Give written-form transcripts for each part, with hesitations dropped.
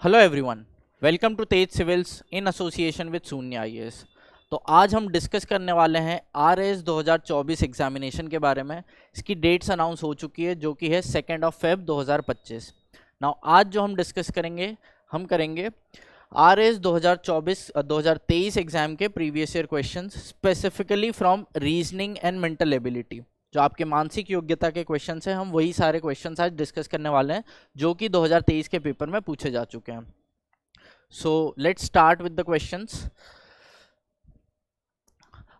Hello everyone, welcome to Tej civils in association with Shunya IAS. तो आज हम डिस्कस करने वाले हैं आरएस 2024 एग्जामिनेशन के बारे में। इसकी डेट्स अनाउंस हो चुकी है जो कि है 2 फेब 2025। नाउ आज जो हम डिस्कस करेंगे हम करेंगे आरएस 2023 एग्जाम के previous year questions, specifically from reasoning and mental ability. जो आपके मानसिक योग्यता के क्वेश्चंस हैं, हम वही सारे क्वेश्चंस आज डिस्कस करने वाले हैं जो कि 2023 के पेपर में पूछे जा चुके हैं। So let's start with the questions.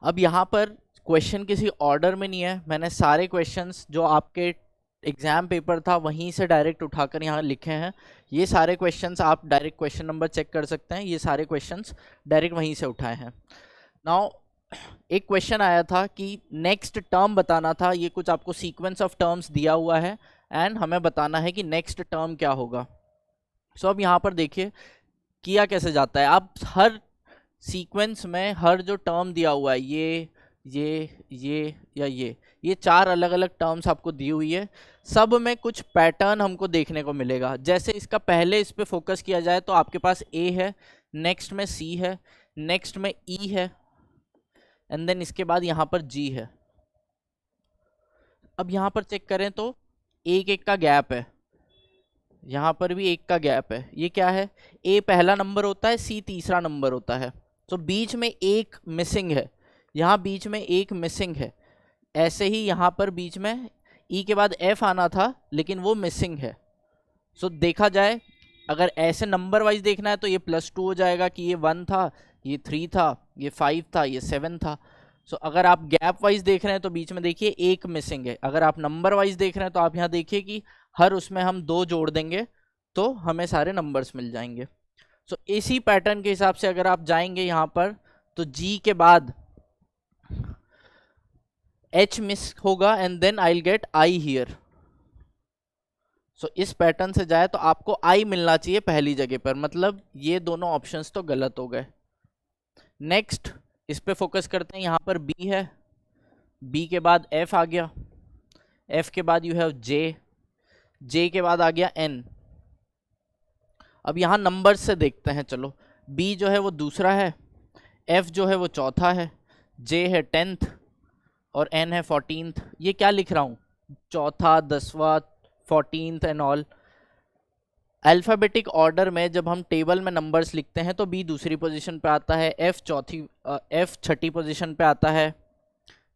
अब यहाँ पर क्वेश्चन किसी ऑर्डर में नहीं है, मैंने सारे क्वेश्चंस जो आपके एग्जाम पेपर था वहीं से डायरेक्ट उठाकर यहाँ लिखे हैं। ये सारे क्वेश्चंस आप डायरेक्ट क्वेश्चन नंबर चेक कर सकते हैं, ये सारे क्वेश्चंस डायरेक्ट वहीं से उठाए हैं। नाउ एक क्वेश्चन आया था कि नेक्स्ट टर्म बताना था, ये कुछ आपको सीक्वेंस ऑफ टर्म्स दिया हुआ है एंड हमें बताना है कि नेक्स्ट टर्म क्या होगा। सो अब यहाँ पर देखिए किया कैसे जाता है। आप हर सीक्वेंस में हर जो टर्म दिया हुआ है ये या ये चार अलग अलग टर्म्स आपको दी हुई है, सब में कुछ पैटर्न हमको देखने को मिलेगा। जैसे इसका पहले इस पे फोकस किया जाए तो आपके पास ए है, नेक्स्ट में सी है, नेक्स्ट में ई है एंड देन इसके बाद यहाँ पर जी है। अब यहाँ पर चेक करें तो एक एक का गैप है, यहाँ पर भी एक का गैप है। ये क्या है? ए पहला नंबर होता है, सी तीसरा नंबर होता है। तो बीच में एक मिसिंग है, यहाँ बीच में एक मिसिंग है। ऐसे ही यहाँ पर बीच में ई के बाद एफ आना था लेकिन वो मिसिंग है। सो देखा जाए अगर ऐसे नंबर वाइज देखना है तो ये +2 हो जाएगा कि ये 1 था, ये 3 था, ये 5 था, ये 7 था। सो अगर आप गैप वाइज देख रहे हैं तो बीच में देखिए एक मिसिंग है। अगर आप नंबर वाइज देख रहे हैं तो आप यहाँ देखिए कि हर उसमें हम 2 जोड़ देंगे तो हमें सारे नंबर्स मिल जाएंगे। सो इसी पैटर्न के हिसाब से अगर आप जाएंगे यहाँ पर तो जी के बाद एच मिस होगा and then I will get I here. So इस पैटर्न से जाए तो आपको आई मिलना चाहिए पहली जगह पर, मतलब ये दोनों ऑप्शंस तो गलत हो गए। नेक्स्ट इस पे फोकस करते हैं, यहाँ पर बी है, बी के बाद एफ आ गया, एफ के बाद यू हैव जे, जे के बाद आ गया एन। अब यहाँ नंबर से देखते हैं, चलो बी जो है वो दूसरा है, एफ जो है वो चौथा है, जे है 10th और एन है 14th। ये क्या लिख रहा हूँ? चौथा, 10वां, 14th and all. Alphabetic order में जब हम टेबल में नंबर्स लिखते हैं तो बी दूसरी पोजीशन पे आता है, एफ छठी पोजीशन पे आता है,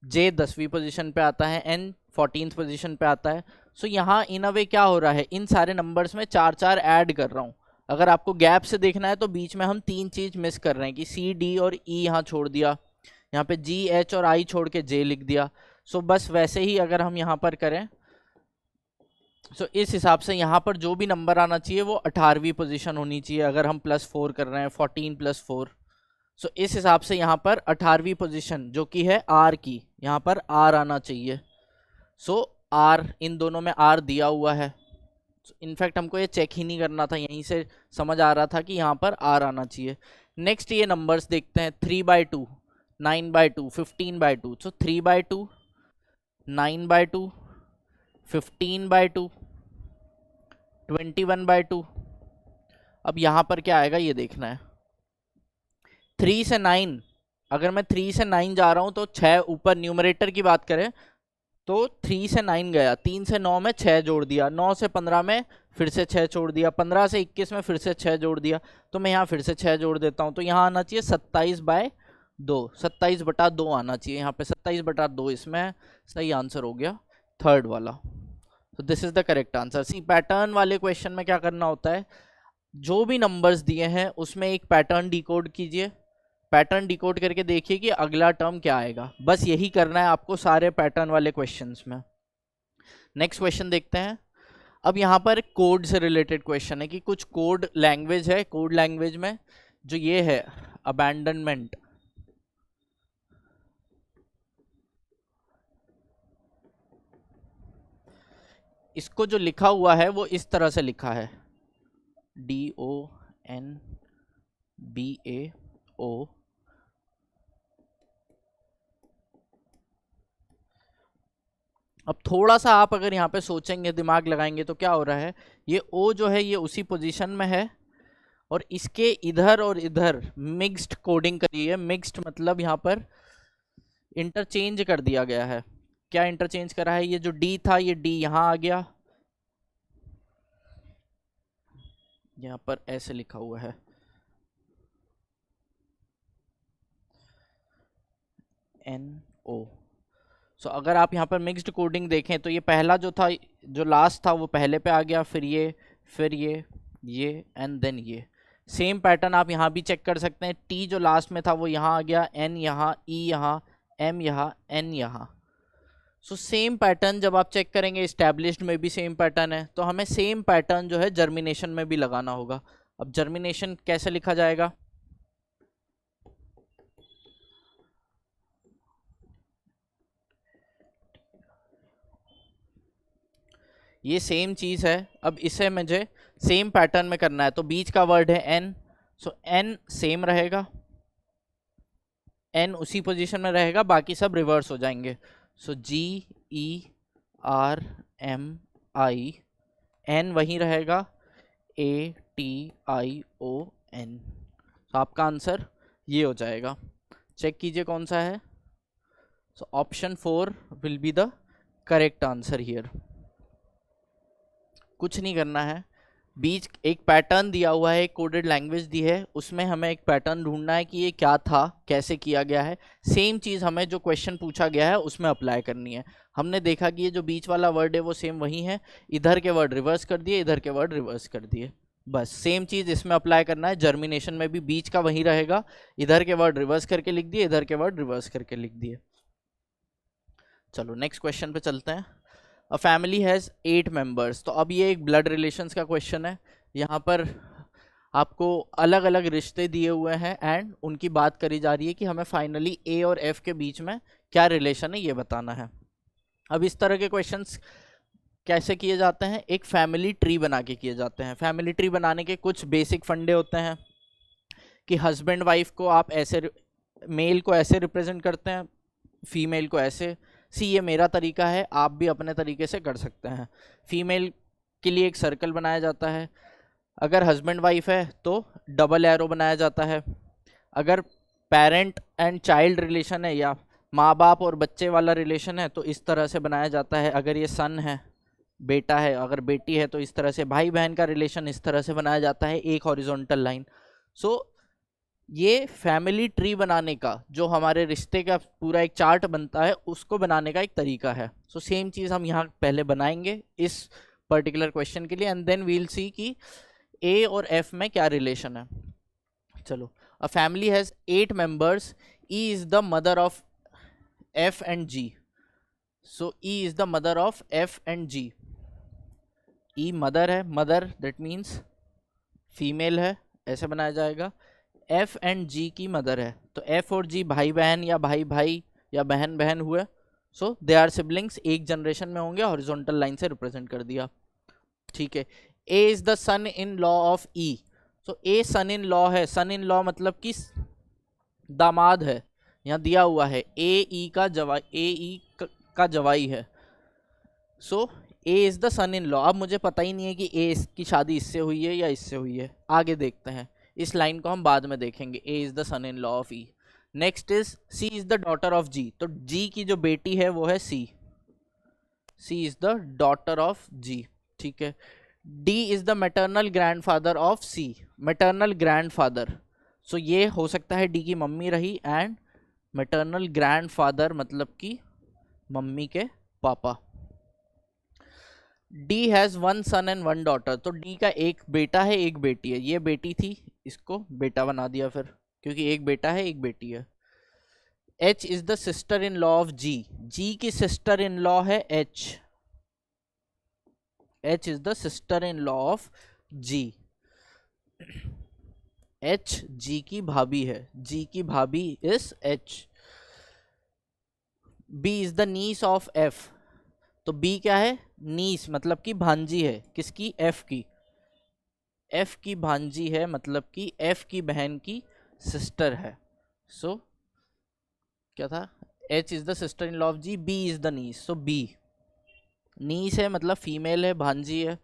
जे 10वीं पोजीशन पे आता है, एन 14th पोजीशन पे आता है। सो यहाँ इन अ वे क्या हो रहा है, इन सारे नंबर्स में 4-4 ऐड कर रहा हूँ। अगर आपको गैप से देखना है तो बीच में हम 3 चीज़ मिस कर रहे हैं कि सी, डी और ई यहाँ छोड़ दिया, यहाँ पे जी, एच और आई छोड़ के जे लिख दिया। सो बस वैसे ही अगर हम यहाँ पर करें सो इस हिसाब से यहाँ पर जो भी नंबर आना चाहिए वो 18वीं पोजीशन होनी चाहिए। अगर हम +4 कर रहे हैं, 14 + 4, सो इस हिसाब से यहाँ पर 18वीं पोजीशन जो कि है आर की, यहाँ पर आर आना चाहिए। सो आर, इन दोनों में आर दिया हुआ है। इनफैक्ट हमको ये चेक ही नहीं करना था, यहीं से समझ आ रहा था कि यहाँ पर आर आना चाहिए। नेक्स्ट ये नंबर्स देखते हैं, 3/2, 9/2, 15/2। सो 3/2, 9/2, 15/2, 21/2। अब यहाँ पर क्या आएगा ये देखना है। 3 से 9, अगर मैं 3 से 9 जा रहा हूँ तो 6 ऊपर न्यूमरेटर की बात करें तो 3 से 9 गया, 3 से 9 में 6 जोड़ दिया, 9 से 15 में फिर से 6 जोड़ दिया, 15 से 21 में फिर से 6 जोड़ दिया। तो मैं यहाँ फिर से 6 जोड़ देता हूँ तो यहाँ आना चाहिए 27/2, 27/2 आना चाहिए। यहाँ पे 27/2 इसमें सही आंसर हो गया, थर्ड वाला। तो this is the correct answer. C pattern वाले क्वेश्चन में क्या करना होता है, जो भी नंबर्स दिए हैं उसमें एक पैटर्न डिकोड कीजिए, पैटर्न डिकोड करके देखिए कि अगला टर्म क्या आएगा। बस यही करना है आपको सारे पैटर्न वाले क्वेश्चंस में। नेक्स्ट क्वेश्चन देखते हैं। अब यहाँ पर कोड से रिलेटेड क्वेश्चन है कि कुछ कोड लैंग्वेज है, कोड लैंग्वेज में जो ये है अबैंडनमेंट, इसको जो लिखा हुआ है वो इस तरह से लिखा है, DONBAO। अब थोड़ा सा आप अगर यहाँ पे सोचेंगे, दिमाग लगाएंगे तो क्या हो रहा है, ये ओ जो है ये उसी पोजीशन में है और इसके इधर और इधर मिक्स्ड कोडिंग करी है। मिक्स्ड मतलब यहाँ पर इंटरचेंज कर दिया गया है। क्या इंटरचेंज करा है? ये जो डी था ये डी यहाँ आ गया, यहाँ पर ऐसे लिखा हुआ है NO। सो अगर आप यहाँ पर मिक्स्ड कोडिंग देखें तो ये पहला जो था, जो लास्ट था वो पहले पे आ गया, फिर ये एंड देन ये। सेम पैटर्न आप यहाँ भी चेक कर सकते हैं। T जो लास्ट में था वो यहाँ आ गया, N यहाँ, E यहाँ, M यहाँ, N यहाँ। सो सेम पैटर्न जब आप चेक करेंगे, इस्टेब्लिश्ड में भी सेम पैटर्न है, तो हमें सेम पैटर्न जो है जर्मिनेशन में भी लगाना होगा। अब जर्मिनेशन कैसे लिखा जाएगा? ये सेम चीज़ है। अब इसे मुझे सेम पैटर्न में करना है, तो बीच का वर्ड है N, सो N सेम रहेगा, N उसी पोजीशन में रहेगा, बाकी सब रिवर्स हो जाएंगे। सो GERMI, N वहीं रहेगा, ATION। तो आपका आंसर ये हो जाएगा। चेक कीजिए कौन सा है। So option 4 will be the correct answer here. कुछ नहीं करना है, बीच एक पैटर्न दिया हुआ है, एक कोडेड लैंग्वेज दी है, उसमें हमें एक पैटर्न ढूंढना है कि ये क्या था, कैसे किया गया है। सेम चीज़ हमें जो क्वेश्चन पूछा गया है उसमें अप्लाई करनी है। हमने देखा कि ये जो बीच वाला वर्ड है वो सेम वही है, इधर के वर्ड रिवर्स कर दिए, इधर के वर्ड रिवर्स कर दिए, बस सेम चीज़ इसमें अप्लाई करना है। जर्मिनेशन में भी बीच का वही रहेगा, इधर के वर्ड रिवर्स करके लिख दिए, इधर के वर्ड रिवर्स करके लिख दिए। चलो नेक्स्ट क्वेश्चन पे चलते हैं। अ फैमिली हैज़ 8 मेंबर्स। तो अब ये एक ब्लड रिलेशंस का क्वेश्चन है। यहाँ पर आपको अलग अलग रिश्ते दिए हुए हैं एंड उनकी बात करी जा रही है कि हमें फाइनली ए और एफ के बीच में क्या रिलेशन है ये बताना है। अब इस तरह के क्वेश्चंस कैसे किए जाते हैं? एक फैमिली ट्री बना के किए जाते हैं। फैमिली ट्री बनाने के कुछ बेसिक फंडे होते हैं कि हस्बैंड वाइफ को आप ऐसे, मेल को ऐसे रिप्रेजेंट करते हैं, फीमेल को ऐसे। ये मेरा तरीका है, आप भी अपने तरीके से कर सकते हैं। फीमेल के लिए एक सर्कल बनाया जाता है, अगर हस्बैंड वाइफ है तो डबल एरो बनाया जाता है, अगर पेरेंट एंड चाइल्ड रिलेशन है या माँ बाप और बच्चे वाला रिलेशन है तो इस तरह से बनाया जाता है, अगर ये सन है, बेटा है, अगर बेटी है तो इस तरह से, भाई बहन का रिलेशन इस तरह से बनाया जाता है, एक हॉरिजॉन्टल लाइन। सो ये फैमिली ट्री बनाने का, जो हमारे रिश्ते का पूरा एक चार्ट बनता है, उसको बनाने का एक तरीका है। सो सेम चीज़ हम यहाँ पहले बनाएंगे इस पर्टिकुलर क्वेश्चन के लिए एंड देन वील सी कि ए और एफ में क्या रिलेशन है। चलो, a family has 8 members, E is the mother of F and G. So E is the mother of F and G. E mother है, मदर दैट मीन्स फीमेल है, ऐसे बनाया जाएगा। एफ एंड जी की मदर है, तो एफ और जी भाई बहन या भाई भाई या बहन बहन हुए। सो दे आर सिबलिंग्स, एक जनरेशन में होंगे, हॉरिजॉन्टल लाइन से रिप्रेजेंट कर दिया। ठीक है। A is the son in law of E. So A son in law है, सन इन लॉ मतलब कि दामाद है, यहाँ दिया हुआ है ए ई का जवाई, ए ई का जवाई है। So A is the son in law. अब मुझे पता ही नहीं है कि ए की शादी इससे हुई है या इससे हुई है, आगे देखते हैं, इस लाइन को हम बाद में देखेंगे। A is the son in law of E. Next is C is the daughter of G. तो जी की जो बेटी है वो है C, C is the daughter of G. ठीक है। D is the maternal grandfather of C, maternal grandfather. So ये हो सकता है डी की मम्मी रही, एंड मैटरनल ग्रैंडफादर मतलब कि मम्मी के पापा। D has 1 son and 1 daughter. तो डी का एक बेटा है, एक बेटी है, ये बेटी थी, इसको बेटा बना दिया फिर, क्योंकि एक बेटा है एक बेटी है। H is the sister in law of G. G की सिस्टर इन लॉ है H, H is the sister in law of G. H G की भाभी है, जी की भाभी is H. B is the niece of F. तो B क्या है? नीस मतलब कि भांजी है, किसकी? एफ की। एफ की भांजी है मतलब कि एफ की बहन की सिस्टर है। सो क्या था? H is the sister in law of G, B is the niece. So B niece है मतलब फीमेल है, भांजी है।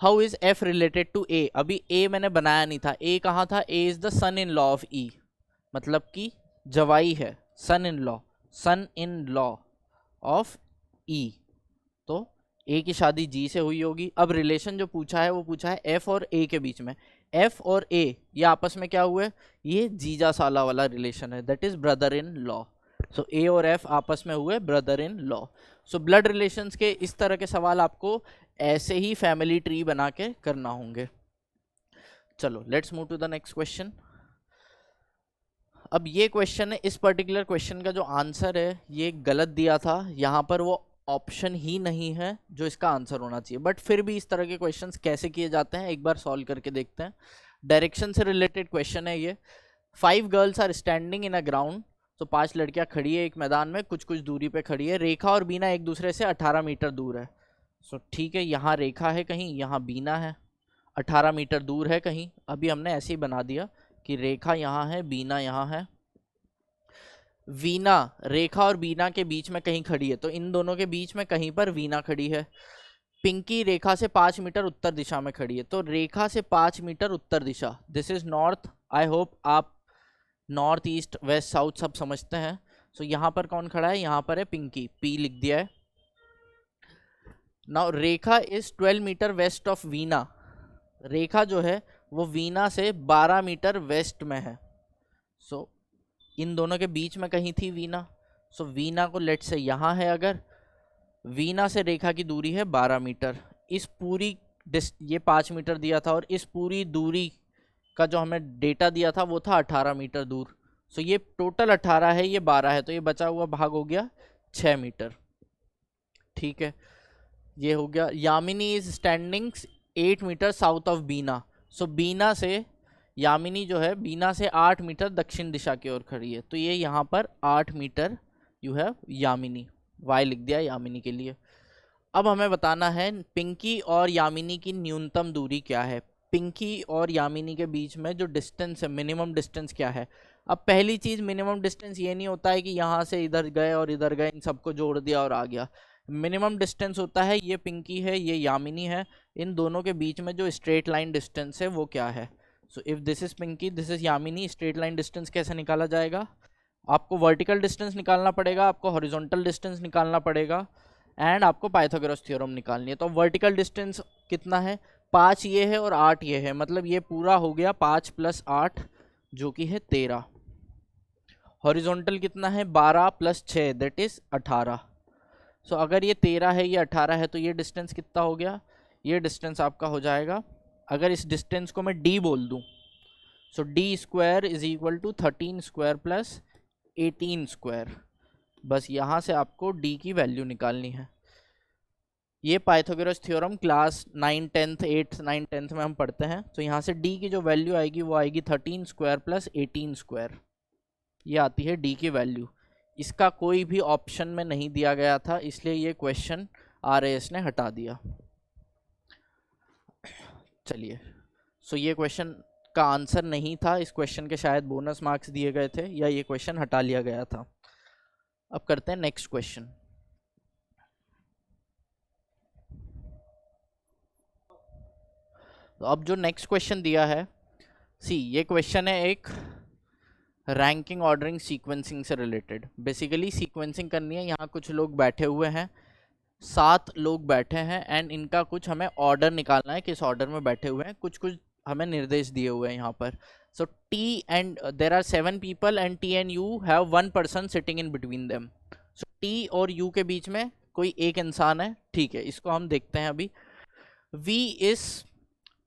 How is F related to A, अभी ए मैंने बनाया नहीं था, ए कहाँ था, A is the son in law of E, मतलब कि जवाई है, सन इन लॉ ऑफ ई, तो ए की शादी जी से हुई होगी। अब रिलेशन जो पूछा है वो पूछा है एफ और ए के बीच में, एफ और ए ये आपस में क्या हुए, ये जीजा साला वाला रिलेशन है, that is brother in law. So A और एफ आपस में हुए brother in law. So blood relations के इस तरह के सवाल आपको ऐसे ही फैमिली ट्री बना के करना होंगे। चलो let's move to the next question. अब ये क्वेश्चन है, इस पर्टिकुलर क्वेश्चन का जो आंसर है ये गलत दिया था, यहाँ पर वो ऑप्शन ही नहीं है जो इसका आंसर होना चाहिए, बट फिर भी इस तरह के क्वेश्चंस कैसे किए जाते हैं एक बार सॉल्व करके देखते हैं। डायरेक्शन से रिलेटेड क्वेश्चन है ये। 5 girls are standing in a ground, तो 5 लड़कियां खड़ी है एक मैदान में, कुछ कुछ दूरी पे खड़ी है। रेखा और बीना एक दूसरे से 18 मीटर दूर है। सो ठीक है, यहाँ रेखा है कहीं, यहाँ बीना है, 18 मीटर दूर है कहीं। अभी हमने ऐसे ही बना दिया कि रेखा यहाँ है, बीना यहाँ है। वीना रेखा और बीना के बीच में कहीं खड़ी है, तो इन दोनों के बीच में कहीं पर वीना खड़ी है। पिंकी रेखा से 5 मीटर उत्तर दिशा में खड़ी है, तो रेखा से 5 मीटर उत्तर दिशा, this is north. I hope आप नॉर्थ ईस्ट वेस्ट साउथ सब समझते हैं। सो यहाँ पर कौन खड़ा है, यहाँ पर है पिंकी, पी लिख दिया है। Now Rekha is 12 metre west of Veena, Rekha जो है वो वीना से 12 मीटर वेस्ट में है। सो इन दोनों के बीच में कहीं थी वीना। सो वीना को लेट से यहाँ है, अगर वीना से रेखा की दूरी है 12 मीटर, इस पूरी ये 5 मीटर दिया था और इस पूरी दूरी का जो हमें डेटा दिया था वो था 18 मीटर दूर। सो ये टोटल 18 है, ये 12 है, तो ये बचा हुआ भाग हो गया 6 मीटर। ठीक है, ये हो गया। Yamini is standing 8 metre south of Bina, so Bina से यामिनी जो है बीना से 8 मीटर दक्षिण दिशा की ओर खड़ी है, तो ये यहाँ पर 8 meter you have Yamini, Y लिख दिया यामिनी के लिए। अब हमें बताना है पिंकी और यामिनी की न्यूनतम दूरी क्या है। पिंकी और यामिनी के बीच में जो डिस्टेंस है, मिनिमम डिस्टेंस क्या है। अब पहली चीज़, मिनिमम डिस्टेंस ये नहीं होता है कि यहाँ से इधर गए और इधर गए, इन सबको जोड़ दिया और आ गया। मिनिमम डिस्टेंस होता है, ये पिंकी है ये यामिनी है, इन दोनों के बीच में जो स्ट्रेट लाइन डिस्टेंस है वो क्या है। So if this is Pinky this is Yamini, straight line distance कैसे निकाला जाएगा, आपको वर्टिकल डिस्टेंस निकालना पड़ेगा, आपको हॉरिजॉन्टल डिस्टेंस निकालना पड़ेगा, एंड आपको पाइथागोरस थ्योरम निकालनी है। तो वर्टिकल डिस्टेंस कितना है, 5 ये है और 8 ये है, मतलब ये पूरा हो गया 5 + 8 जो कि है 13। हॉरिजॉन्टल कितना है, 12 + 6 दैट इज 18। सो अगर ये 13 है ये 18 है, तो ये डिस्टेंस कितना हो गया, ये डिस्टेंस आपका हो जाएगा, अगर इस डिस्टेंस को मैं d बोल दूं, सो d² = 13² + 18²। बस यहाँ से आपको d की वैल्यू निकालनी है। ये Pythagoras theorem class 9 10th 8th 9 10th में हम पढ़ते हैं। तो यहाँ से d की जो वैल्यू आएगी वो आएगी 13² + 18², ये आती है d की वैल्यू। इसका कोई भी ऑप्शन में नहीं दिया गया था, इसलिए ये क्वेश्चन RAS ने हटा दिया। चलिए, सो ये क्वेश्चन का आंसर नहीं था, इस क्वेश्चन के शायद बोनस मार्क्स दिए गए थे या ये क्वेश्चन हटा लिया गया था। अब करते हैं नेक्स्ट क्वेश्चन। तो अब जो नेक्स्ट क्वेश्चन दिया है, ये क्वेश्चन है एक रैंकिंग ऑर्डरिंग सीक्वेंसिंग से रिलेटेड। बेसिकली सीक्वेंसिंग करनी है, यहाँ कुछ लोग बैठे हुए हैं, 7 लोग बैठे हैं, एंड इनका कुछ हमें ऑर्डर निकालना है, किस ऑर्डर में बैठे हुए हैं, कुछ कुछ हमें निर्देश दिए हुए हैं यहाँ पर। So T and there are 7 people and T and U have 1 person sitting in between them. So T और U के बीच में कोई एक इंसान है, ठीक है, इसको हम देखते हैं अभी। V is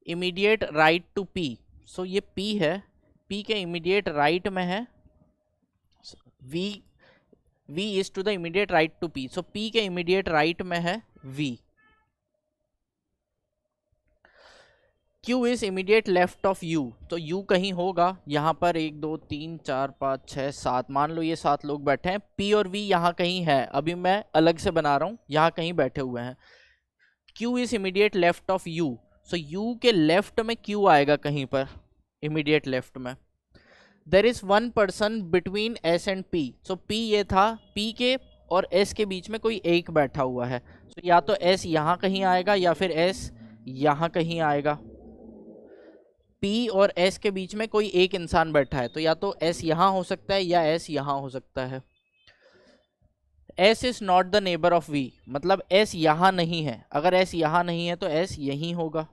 immediate right to P, सो ये P है, P के इमीडिएट राइट में है, V is to the immediate right to P, सो P के इमीडिएट राइट में है V। Q is immediate left of U, तो U कहीं होगा यहाँ पर, 1 2 3 4 5 6 7, मान लो ये 7 लोग बैठे हैं, P और V यहाँ कहीं है, अभी मैं अलग से बना रहा हूँ, यहाँ कहीं बैठे हुए हैं। Q is immediate left of U, so U के लेफ्ट में Q आएगा कहीं पर, इमीडिएट लेफ्ट में। There is 1 person between S and P, सो P ये था, P के और S के बीच में कोई एक बैठा हुआ है, सो या तो S यहाँ कहीं आएगा या फिर S यहाँ कहीं आएगा। P और S के बीच में कोई एक इंसान बैठा है, तो या तो S यहाँ हो सकता है या S यहाँ हो सकता है। S is not the neighbour of V, मतलब S यहाँ नहीं है। अगर S यहाँ नहीं है तो S यहीं होगा,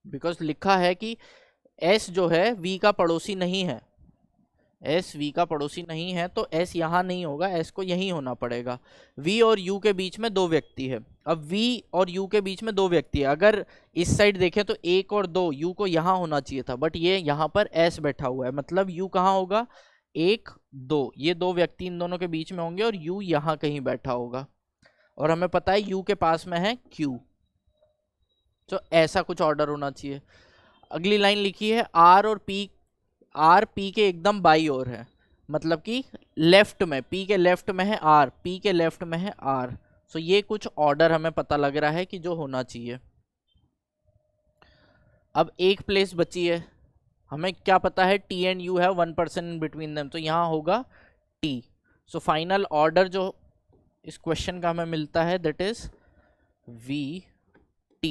बिकॉज लिखा है कि S जो है V का पड़ोसी नहीं है। S V का पड़ोसी नहीं है तो S यहाँ नहीं होगा, S को यहीं होना पड़ेगा। V और U के बीच में दो व्यक्ति है। अब V और U के बीच में दो व्यक्ति है, अगर इस साइड देखें तो 1 और 2, U को यहाँ होना चाहिए था, बट ये यहाँ पर S बैठा हुआ है, मतलब U कहाँ होगा, 1 2, ये दो व्यक्ति इन दोनों के बीच में होंगे और U यहाँ कहीं बैठा होगा। और हमें पता है U के पास में है Q, तो ऐसा कुछ ऑर्डर होना चाहिए। अगली लाइन लिखी है R और P, R P के एकदम बाई ओर है, मतलब कि लेफ्ट में, P के लेफ्ट में है R, P के लेफ्ट में है R। सो ये कुछ ऑर्डर हमें पता लग रहा है कि जो होना चाहिए। अब एक प्लेस बची है, हमें क्या पता है T एंड U है 1% इन बिटवीन देम, तो यहाँ होगा T। सो फाइनल ऑर्डर जो इस क्वेश्चन का हमें मिलता है that is V T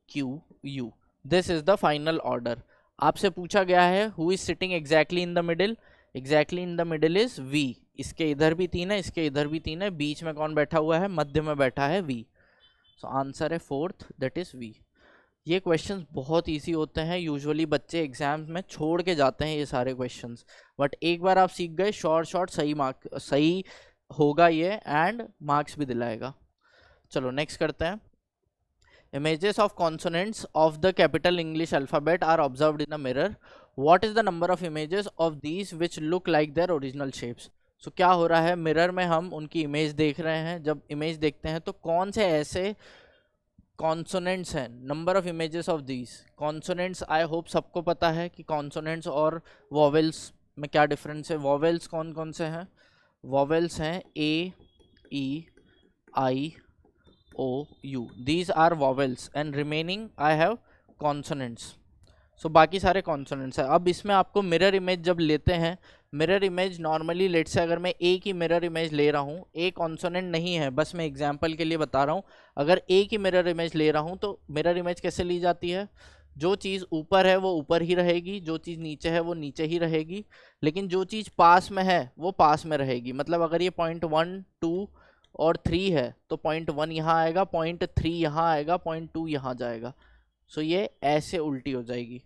Q U। This is the final order. आपसे पूछा गया है who is sitting exactly in the middle, exactly in the middle is V। इसके इधर भी 3 है, इसके इधर भी 3 है, बीच में कौन बैठा हुआ है, मध्य में बैठा है V। सो आंसर है फोर्थ, दैट इज V। ये क्वेश्चंस बहुत इजी होते हैं, यूजुअली बच्चे एग्जाम्स में छोड़ के जाते हैं ये सारे क्वेश्चंस, बट एक बार आप सीख गए शॉर्ट सही मार्क सही होगा ये, एंड मार्क्स भी दिलाएगा। चलो नेक्स्ट करते हैं। Images of consonants of the capital English alphabet are observed in a mirror. What is the number of images of these which look like their original shapes? So क्या हो रहा है, mirror में हम उनकी इमेज देख रहे हैं। जब इमेज देखते हैं तो कौन से ऐसे कॉन्सोनेंट्स हैं, number of images of these consonants. I hope सबको पता है कि कॉन्सोनेंट्स और वॉवेल्स में क्या डिफरेंस है। वॉवेल्स कौन कौन से हैं, वॉवेल्स हैं A E I O U, these are vowels and remaining I have consonants। so बाकी सारे कॉन्सोनेंट्स है। अब इसमें आपको मिरर इमेज जब लेते हैं, मिरर इमेज नॉर्मली लेट से अगर मैं एक ही मिरर इमेज ले रहा हूँ, एक कॉन्सोनेंट नहीं है, बस मैं एग्जांपल के लिए बता रहा हूँ, अगर एक ही मिरर इमेज ले रहा हूँ तो मिरर इमेज कैसे ली जाती है, जो चीज़ ऊपर है वो ऊपर ही रहेगी, जो चीज़ नीचे है वो नीचे ही रहेगी, लेकिन जो चीज़ पास में है वो पास में रहेगी। मतलब अगर ये पॉइंट 1 2 और 3 है तो पॉइंट 1 यहाँ आएगा, पॉइंट 3 यहाँ आएगा, पॉइंट 2 यहाँ जाएगा। सो ये ऐसे उल्टी हो जाएगी,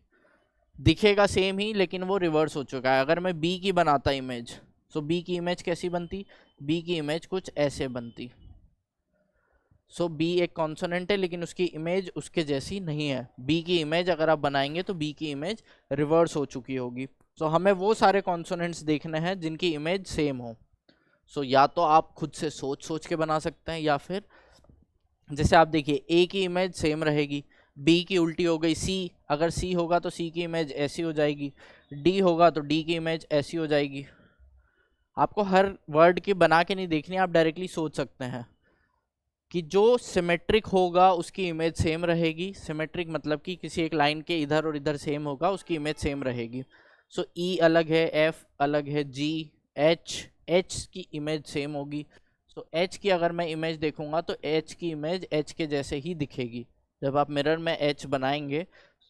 दिखेगा सेम ही लेकिन वो रिवर्स हो चुका है। अगर मैं बी की बनाता इमेज, सो बी की इमेज कैसी बनती, बी की इमेज कुछ ऐसे बनती। सो बी एक कॉन्सोनेंट है लेकिन उसकी इमेज उसके जैसी नहीं है। बी की इमेज अगर आप बनाएंगे तो बी की इमेज रिवर्स हो चुकी होगी। सो हमें वो सारे कॉन्सोनेंट्स देखने हैं जिनकी इमेज सेम हो। सो या तो आप खुद से सोच सोच के बना सकते हैं, या फिर जैसे आप देखिए ए की इमेज सेम रहेगी, बी की उल्टी हो गई सी, अगर सी होगा तो सी की इमेज ऐसी हो जाएगी, डी होगा तो डी की इमेज ऐसी हो जाएगी। आपको हर वर्ड की बना के नहीं देखनी, आप डायरेक्टली सोच सकते हैं कि जो सिमेट्रिक होगा उसकी इमेज सेम रहेगी। सिमेट्रिक मतलब कि किसी एक लाइन के इधर और इधर सेम होगा, उसकी इमेज सेम रहेगी। सो ई अलग है, एफ अलग है, जी एच की इमेज सेम होगी। सो एच की अगर मैं इमेज देखूंगा तो एच की इमेज एच के जैसे ही दिखेगी। जब आप मिरर में एच बनाएंगे,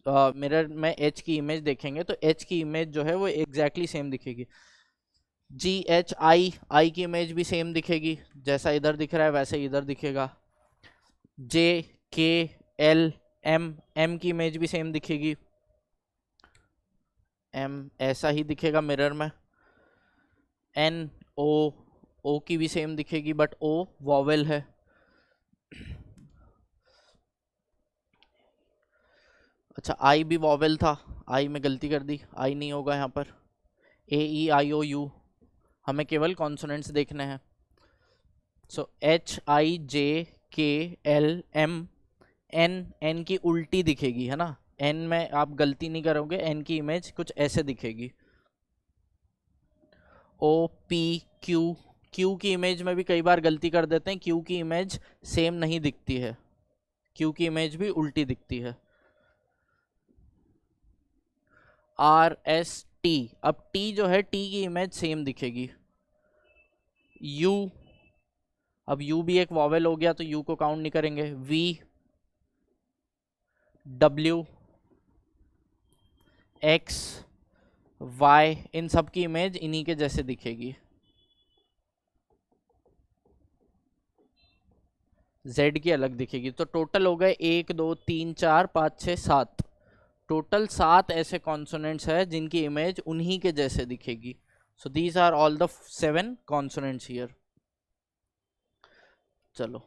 मिरर में एच की इमेज देखेंगे तो एच की इमेज जो है वो एग्जैक्टली सेम दिखेगी। जी एच आई की इमेज भी सेम दिखेगी, जैसा इधर दिख रहा है वैसे इधर दिखेगा। जे के एल एम की इमेज भी सेम दिखेगी, एम ऐसा ही दिखेगा मिरर में। एन ओ की भी सेम दिखेगी, बट ओ वॉवेल है। अच्छा आई भी वॉवेल था, आई में गलती कर दी, आई नहीं होगा यहाँ पर। AEIOU, हमें केवल कॉन्सोनेंट्स देखने हैं। सो HIJKLM, एन की उल्टी दिखेगी, है ना, एन में आप गलती नहीं करोगे, एन की इमेज कुछ ऐसे दिखेगी। OPQ, क्यू की इमेज में भी कई बार गलती कर देते हैं, क्यू की इमेज सेम नहीं दिखती है, क्यू की इमेज भी उल्टी दिखती है। RST, अब T जो है T की इमेज सेम दिखेगी। U, अब U भी एक वॉवेल हो गया तो U को काउंट नहीं करेंगे। V W, X, Y, इन सब की इमेज इन्हीं के जैसे दिखेगी। Z की अलग दिखेगी। तो टोटल हो गए 1 2 3 4 5 6 7, टोटल 7 ऐसे कॉन्सोनेंट्स है जिनकी इमेज उन्हीं के जैसे दिखेगी। So these are all the 7 consonants here. चलो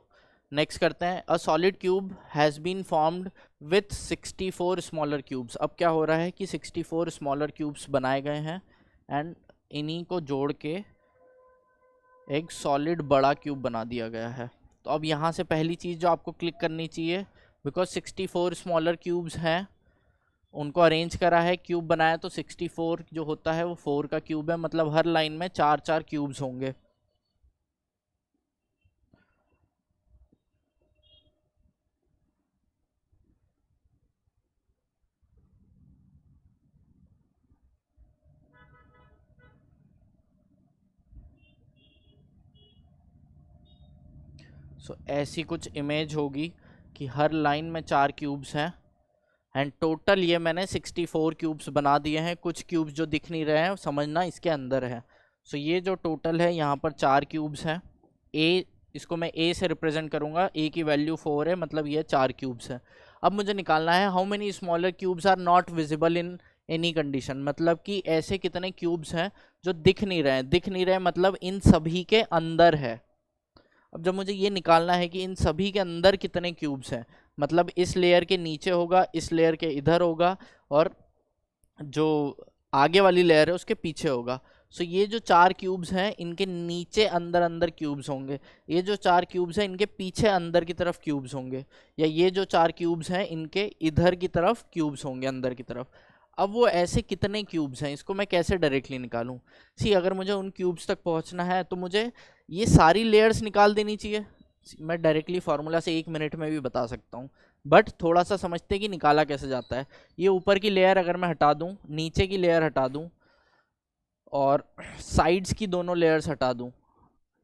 नेक्स्ट करते हैं। A solid cube has been formed with 64 smaller cubes. अब क्या हो रहा है कि 64 स्मॉलर क्यूब्स बनाए गए हैं एंड इन्हीं को जोड़ के एक सॉलिड बड़ा क्यूब बना दिया गया है। तो अब यहाँ से पहली चीज़ जो आपको क्लिक करनी चाहिए, बिकॉज 64 स्मॉलर क्यूब्स हैं, उनको अरेंज करा है, क्यूब बनाया, तो 64 जो होता है वो 4 का क्यूब है, मतलब हर लाइन में 4 क्यूब्स होंगे। सो ऐसी कुछ इमेज होगी कि हर लाइन में 4 क्यूब्स हैं एंड टोटल ये मैंने 64 क्यूब्स बना दिए हैं। कुछ क्यूब्स जो दिख नहीं रहे हैं समझना इसके अंदर है। सो ये जो टोटल है यहाँ पर 4 क्यूब्स हैं। ए, इसको मैं ए से रिप्रेजेंट करूँगा, ए की वैल्यू 4 है, मतलब ये 4 क्यूब्स हैं। अब मुझे निकालना है how many smaller cubes are not visible in any condition, मतलब कि ऐसे कितने क्यूब्स हैं जो दिख नहीं रहे हैं। दिख नहीं रहे मतलब इन सभी के अंदर है। अब जब मुझे ये निकालना है कि इन सभी के अंदर कितने क्यूब्स हैं, मतलब इस लेयर के नीचे होगा, इस लेयर के इधर होगा, और जो आगे वाली लेयर है उसके पीछे होगा। सो ये जो 4 क्यूब्स हैं इनके नीचे अंदर अंदर क्यूब्स होंगे, ये जो 4 क्यूब्स हैं इनके पीछे अंदर की तरफ क्यूब्स होंगे, या ये जो 4 क्यूब्स हैं इनके इधर की तरफ क्यूब्स होंगे, अंदर की तरफ। अब वो ऐसे कितने क्यूब्स हैं इसको मैं कैसे डायरेक्टली निकालूं? सी, अगर मुझे उन क्यूब्स तक पहुंचना है तो मुझे ये सारी लेयर्स निकाल देनी चाहिए। मैं डायरेक्टली फार्मूला से 1 मिनट में भी बता सकता हूँ, बट थोड़ा सा समझते कि निकाला कैसे जाता है। ये ऊपर की लेयर अगर मैं हटा दूं, नीचे की लेयर हटा दूं, और साइड्स की दोनों लेयर्स हटा दूं,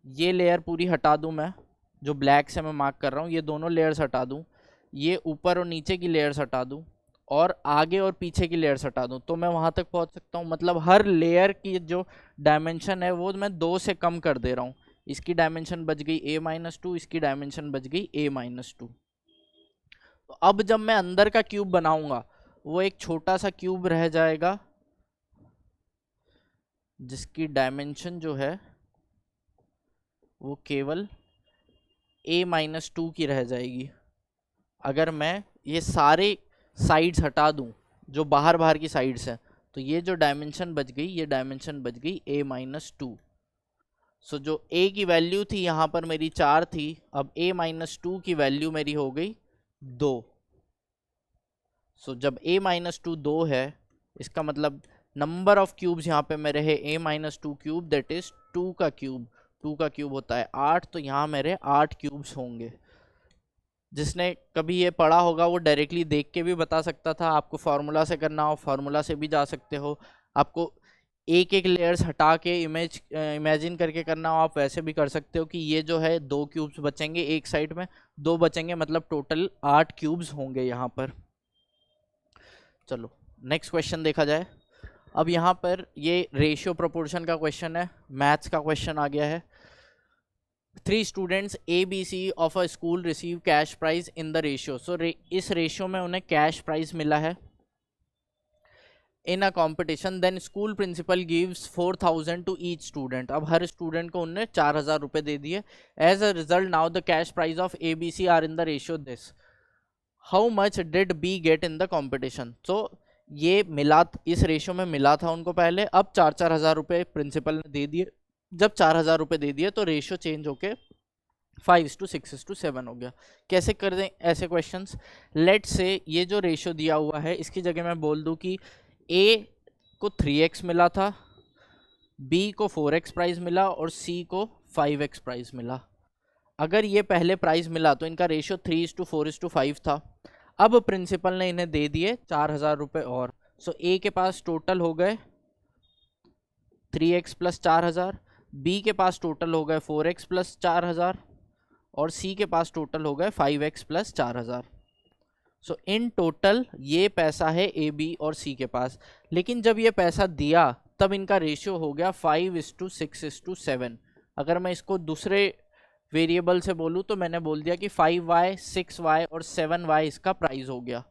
ये लेयर पूरी हटा दूं, मैं जो ब्लैक से मैं मार्क कर रहा हूँ ये दोनों लेयर्स हटा दूं, ये ऊपर और नीचे की लेयर्स हटा दूं, और आगे और पीछे की लेयर्स हटा दूं, तो मैं वहां तक पहुंच सकता हूं। मतलब हर लेयर की जो डायमेंशन है वो मैं 2 से कम कर दे रहा हूँ। इसकी डायमेंशन बच गई a-2, इसकी डायमेंशन बच गई a-2। तो अब जब मैं अंदर का क्यूब बनाऊंगा वो एक छोटा सा क्यूब रह जाएगा जिसकी डायमेंशन जो है वो केवल a-2 की रह जाएगी। अगर मैं ये सारे साइड्स हटा दूं जो बाहर बाहर की साइड्स हैं, तो ये जो डायमेंशन बच गई, ये डायमेंशन बच गई a-2। सो जो a की वैल्यू थी यहाँ पर मेरी 4 थी, अब a-2 की वैल्यू मेरी हो गई 2। सो जब a-2 2 है, इसका मतलब नंबर ऑफ क्यूब्स यहाँ पे मेरे है a-2 क्यूब, दैट इज 2 का क्यूब। 2 का क्यूब होता है 8, तो यहाँ मेरे 8 क्यूब्स होंगे। जिसने कभी ये पढ़ा होगा वो डायरेक्टली देख के भी बता सकता था। आपको फार्मूला से करना हो फार्मूला से भी जा सकते हो, आपको एक एक लेयर्स हटा के इमेजिन करके करना हो आप वैसे भी कर सकते हो कि ये जो है 2 क्यूब्स बचेंगे एक साइड में, 2 बचेंगे, मतलब टोटल 8 क्यूब्स होंगे यहाँ पर। चलो नेक्स्ट क्वेश्चन देखा जाए। अब यहाँ पर ये रेशियो प्रोपोर्शन का क्वेश्चन है, मैथ्स का क्वेश्चन आ गया है। 3 students ABC of a school receive cash prize in the ratio. So इस रेशियो में उन्हें कैश प्राइज मिला है in a competition, then school principal gives 4,000 to each student. अब हर स्टूडेंट को उन्होंने 4,000 रुपये दे दिए। As a result now the cash prize of ABC are in the ratio this, how much did B get in the competition. तो ये मिला, इस रेशियो में मिला था उनको पहले, अब 4,000 रुपये प्रिंसिपल ने दे दिए। जब 4,000 रुपये दे दिए तो रेशियो चेंज होके 5:6:7 हो गया। कैसे कर दें ऐसे क्वेश्चंस? लेट से ये जो रेशियो दिया हुआ है इसकी जगह मैं बोल दूं कि A को 3x मिला था, B को 4x प्राइस मिला और C को 5x प्राइस मिला। अगर ये पहले प्राइस मिला तो इनका रेशियो 3:4:5 था। अब प्रिंसिपल ने इन्हें दे दिए 4,000 रुपये और। सो A के पास टोटल हो गए 3x प्लस 4,000, B के पास टोटल हो गए 4x प्लस 4,000, और C के पास टोटल हो गए 5x plus 4,000। So in total ये पैसा है ए बी और सी के पास, लेकिन जब ये पैसा दिया तब इनका रेशियो हो गया 5:6:7। अगर मैं इसको दूसरे वेरिएबल से बोलूँ तो मैंने बोल दिया कि 5y 6y और 7y इसका प्राइस हो गया,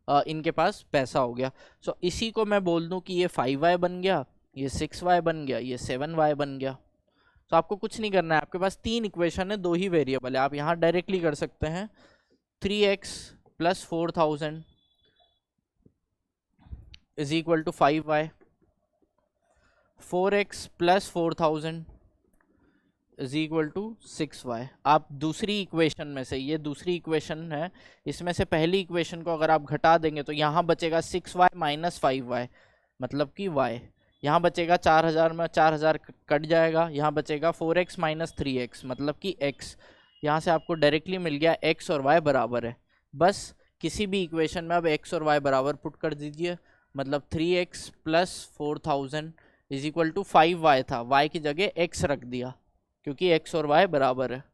इनके पास पैसा हो गया। सो इसी को मैं बोल दूं कि ये 5y बन गया, ये 6y बन गया, ये 7y बन गया। तो आपको कुछ नहीं करना है, आपके पास 3 इक्वेशन है, 2 ही वेरिएबल है, आप यहाँ डायरेक्टली कर सकते हैं। 3x + 4000 is equal to 5y, 4x + 4000 is equal to 6y। आप दूसरी इक्वेशन में से, ये दूसरी इक्वेशन है, इसमें से पहली इक्वेशन को अगर आप घटा देंगे तो यहाँ बचेगा 6y - 5y, मतलब कि y। यहाँ बचेगा 4000 में 4000 कट जाएगा, यहाँ बचेगा 4x - 3x, मतलब कि x। यहाँ से आपको डायरेक्टली मिल गया x और y बराबर है। बस किसी भी इक्वेशन में अब x और y बराबर पुट कर दीजिए, मतलब 3x + 4000 is equal to 5y था, y की जगह x रख दिया क्योंकि x और y बराबर है।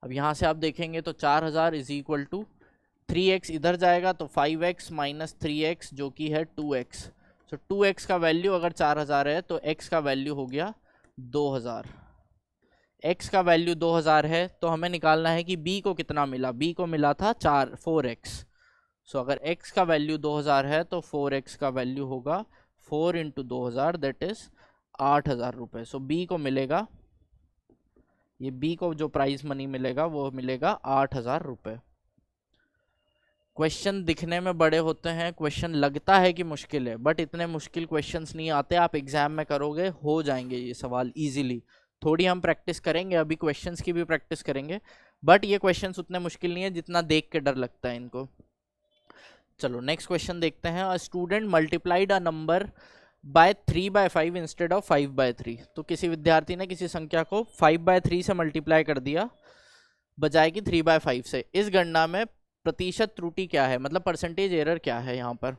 अब यहाँ से आप देखेंगे तो 4000 इज इक्वल टू 3x इधर जाएगा तो 5x - 3x जो कि है 2x। सो 2x का वैल्यू अगर 4000 है तो x का वैल्यू हो गया 2000। x का वैल्यू 2000 है तो हमें निकालना है कि b को कितना मिला। b को मिला था 4x। सो अगर x का वैल्यू 2000 है तो 4x का वैल्यू होगा 4 × 2000, दैट इज 8000 रुपये। सो b को मिलेगा, ये b को जो प्राइस मनी मिलेगा वो मिलेगा 8000 रुपये। क्वेश्चन दिखने में बड़े होते हैं, क्वेश्चन लगता है कि मुश्किल है, बट इतने मुश्किल क्वेश्चंस नहीं आते। आप एग्जाम में करोगे हो जाएंगे ये सवाल इजीली। थोड़ी हम प्रैक्टिस करेंगे, अभी क्वेश्चंस की भी प्रैक्टिस करेंगे, बट ये क्वेश्चंस उतने मुश्किल नहीं है जितना देख के डर लगता है इनको। चलो नेक्स्ट क्वेश्चन देखते हैं। A student multiplied a number by 3/5 instead of 5/3। तो किसी विद्यार्थी ने किसी संख्या को 5/3 से मल्टीप्लाई कर दिया बजाय कि 3/5 से। इस गणना में प्रतिशत त्रुटि क्या है, मतलब परसेंटेज एरर क्या है यहाँ पर।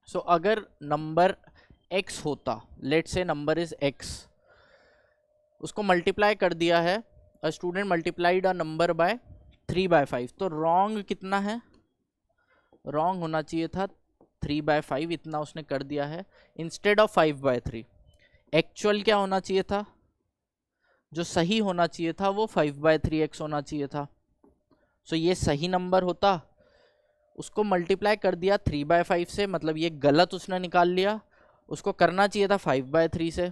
सो अगर नंबर x होता, लेट से नंबर इज x, उसको मल्टीप्लाई कर दिया है, a student multiplied a number by 3/5, तो रॉन्ग कितना है, रॉन्ग होना चाहिए था 3/5, इतना उसने कर दिया है इंस्टेड ऑफ 5/3। एक्चुअल क्या होना चाहिए था, जो सही होना चाहिए था वो 5/3x होना चाहिए था। सो ये सही नंबर होता, उसको मल्टीप्लाई कर दिया 3/5 से, मतलब ये गलत उसने निकाल लिया, उसको करना चाहिए था 5/3 से।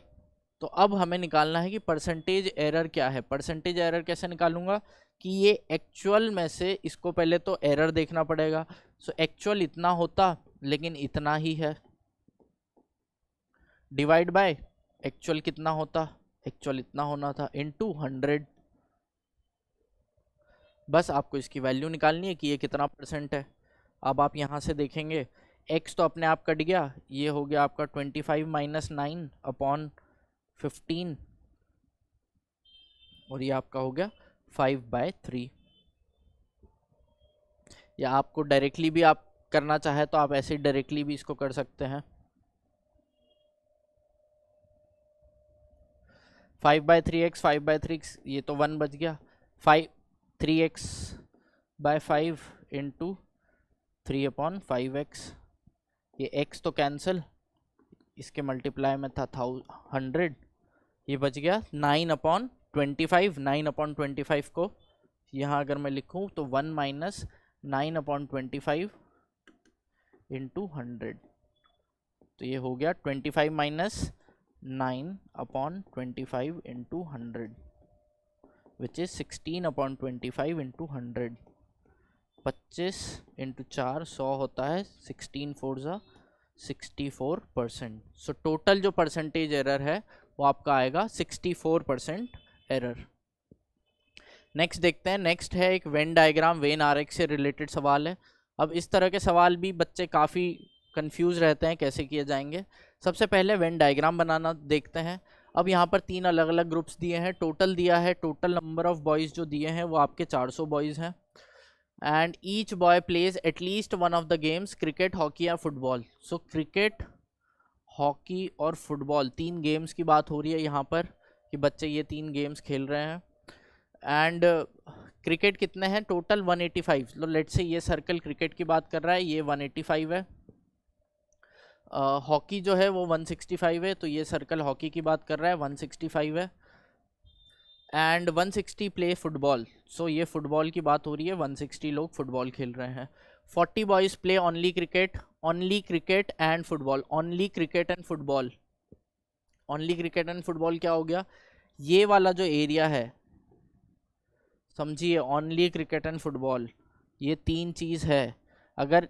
तो अब हमें निकालना है कि परसेंटेज एरर क्या है। परसेंटेज एरर कैसे निकालूंगा कि ये एक्चुअल में से, इसको पहले तो एरर देखना पड़ेगा। सो एक्चुअल इतना होता लेकिन इतना ही है, डिवाइड बाय एक्चुअल कितना होता, एक्चुअल इतना होना था, इनटू 100। बस आपको इसकी वैल्यू निकालनी है कि ये कितना परसेंट है। अब आप यहाँ से देखेंगे x तो अपने आप कट गया, ये हो गया आपका 25 - 9/15 और ये आपका हो गया 5/3। या आपको डायरेक्टली भी आप करना चाहे तो आप ऐसे डायरेक्टली भी इसको कर सकते हैं। 5/3x 5/3 ये तो 1 बच गया, 3x/5 इंटू 3/5x, ये x तो कैंसिल, इसके मल्टीप्लाई में था 100, ये बच गया 9/25। 9/25 को यहाँ अगर मैं लिखूँ तो 1 - 9/25 इंटू 100, तो ये हो गया 25 - 9/25 into 100 which is 16/25 into 100। 25 into 4 100 होता है, 16 4 ज़ा 64%। सो टोटल जो परसेंटेज एरर है वो आपका आएगा 64% एरर। नेक्स्ट देखते हैं। नेक्स्ट है एक वेन डायग्राम, वेन आरेख से रिलेटेड सवाल है। अब इस तरह के सवाल भी बच्चे काफ़ी कंफ्यूज रहते हैं कैसे किए जाएंगे। सबसे पहले वेन डायग्राम बनाना देखते हैं। अब यहाँ पर 3 अलग अलग ग्रुप्स दिए हैं, टोटल दिया है, टोटल नंबर ऑफ बॉयज़ जो दिए हैं वो आपके 400 बॉयज़ हैं। And each boy plays at least one of the games, cricket, hockey या फुटबॉल। सो क्रिकेट, हॉकी और फुटबॉल 3 गेम्स की बात हो रही है यहाँ पर कि बच्चे ये 3 गेम्स खेल रहे हैं। एंड क्रिकेट कितने हैं टोटल 185। तो लेट्स से ये सर्कल क्रिकेट की बात कर रहा है, ये 185 है। हॉकी जो है वो 165 है, तो ये सर्कल हॉकी की बात कर रहा है, 165 है। एंड 160 प्ले फुटबॉल, सो ये फुटबॉल की बात हो रही है, 160 लोग फुटबॉल खेल रहे हैं। 40 boys play only cricket and football, only cricket and football. Only cricket and football क्या हो गया, ये वाला जो एरिया है, समझिए, ओनली क्रिकेट एंड फुटबॉल, ये तीन चीज़ है। अगर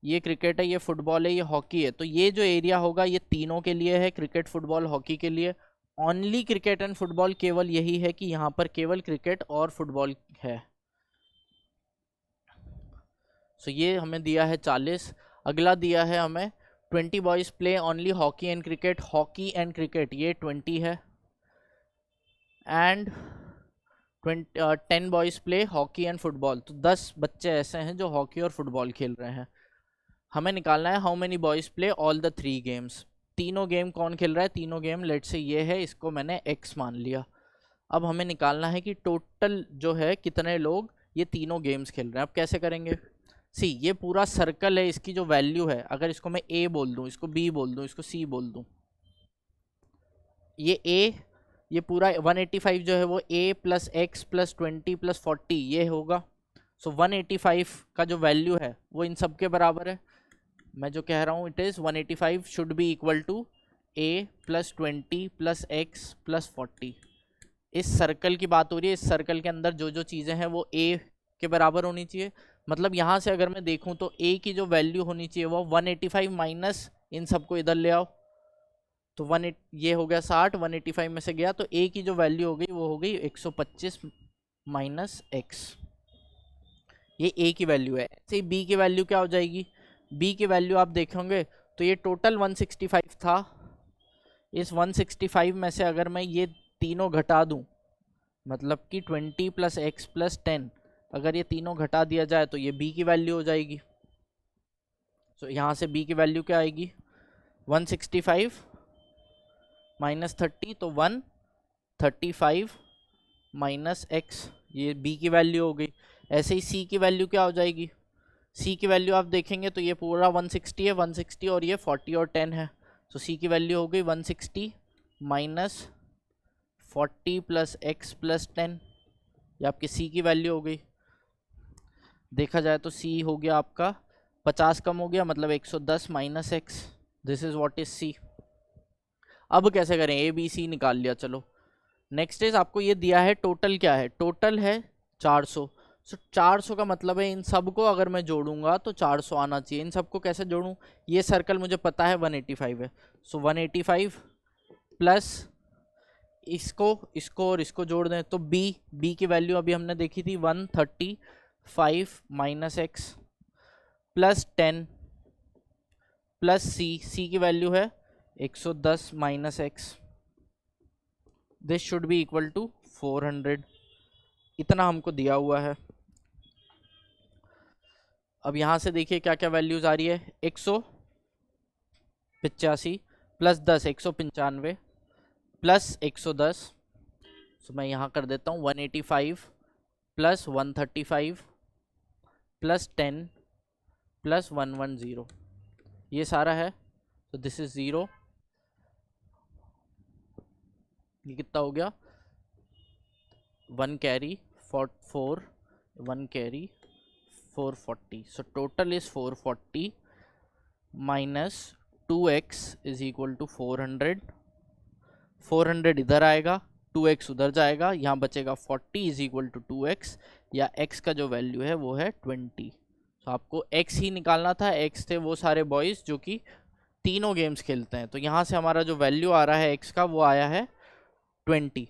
ये क्रिकेट है, ये फुटबॉल है, ये हॉकी है, तो ये जो एरिया होगा ये तीनों के लिए है, क्रिकेट फुटबॉल हॉकी के लिए। ओनली क्रिकेट एंड फुटबॉल केवल यही है कि यहाँ पर केवल क्रिकेट और फुटबॉल है। सो ये हमें दिया है 40। अगला दिया है हमें 20 boys play only hockey and cricket, ये 20 है। And 10 boys play hockey and football, तो 10 बच्चे ऐसे हैं जो हॉकी और फुटबॉल खेल रहे हैं। हमें निकालना है how many boys play all the 3 games. तीनों गेम कौन खेल रहा है, तीनों गेम लेट्स से ये है, इसको मैंने x मान लिया। अब हमें निकालना है कि टोटल जो है कितने लोग ये तीनों गेम्स खेल रहे हैं। अब कैसे करेंगे, सी ये पूरा सर्कल है, इसकी जो वैल्यू है, अगर इसको मैं a बोल दूं, इसको b बोल दूं, इसको c बोल दूं, ये a, ये पूरा 185 जो है वो a plus x plus 20 plus 40 ये होगा। सो 185 का जो वैल्यू है वो इन सब के बराबर है। मैं जो कह रहा हूँ it is 185 should be equal to a plus 20 plus x plus 40। इस सर्कल की बात हो रही है, इस सर्कल के अंदर जो जो चीज़ें हैं वो a के बराबर होनी चाहिए। मतलब यहाँ से अगर मैं देखूँ तो a की जो वैल्यू होनी चाहिए वो 185 माइनस इन सबको इधर ले आओ, तो ये हो गया 60, 185 में से गया तो a की जो वैल्यू हो गई वो हो गई 125 माइनस एक्स, ये a की वैल्यू है। ऐसे ही b की वैल्यू क्या हो जाएगी, b की वैल्यू आप देखेंगे तो ये टोटल 165 था, इस 165 में से अगर मैं ये तीनों घटा दूं, मतलब कि 20 प्लस एक्स प्लस 10, अगर ये तीनों घटा दिया जाए तो ये b की वैल्यू हो जाएगी। तो यहाँ से b की वैल्यू क्या आएगी, 165 माइनस 30, तो 135 माइनस एक्स, ये b की वैल्यू हो गई। ऐसे ही c की वैल्यू क्या हो जाएगी, c की वैल्यू आप देखेंगे तो ये पूरा 160 है, 160 और ये 40 और 10 है, तो c की वैल्यू हो गई 160 माइनस 40 प्लस एक्स प्लस 10, ये आपकी c की वैल्यू हो गई। देखा जाए तो c हो गया आपका 50 कम हो गया, मतलब 110 minus x, this is what is c। अब कैसे करें, a b c निकाल लिया, चलो नेक्स्ट इज आपको ये दिया है टोटल क्या है, टोटल है 400। सो 400 का मतलब है इन सबको अगर मैं जोड़ूंगा तो 400 आना चाहिए। इन सबको कैसे जोड़ूं, ये सर्कल मुझे पता है 185 है, सो 185 प्लस इसको इसको और इसको जोड़ दें तो b की वैल्यू अभी हमने देखी थी 135 minus x plus 10 plus c की वैल्यू है 110 minus x, this should be equal to 400, इतना हमको दिया हुआ है। अब यहाँ से देखिए क्या क्या वैल्यूज आ रही है, 185 प्लस 10 195 प्लस 110, तो मैं यहाँ कर देता हूँ 185 प्लस 135 प्लस 10 प्लस 110, ये सारा है, तो दिस इज 0, ये कितना हो गया 1 carry 4 1 carry 440, so total is 440 minus 2x is equal to 400, 400 इधर आएगा, 2x उधर जाएगा, यहाँ बचेगा 40 इज इक्वल टू 2x, या x का जो वैल्यू है वो है 20। तो आपको x ही निकालना था, x थे वो सारे बॉयज़ जो कि तीनों गेम्स खेलते हैं, तो यहाँ से हमारा जो वैल्यू आ रहा है x का वो आया है 20।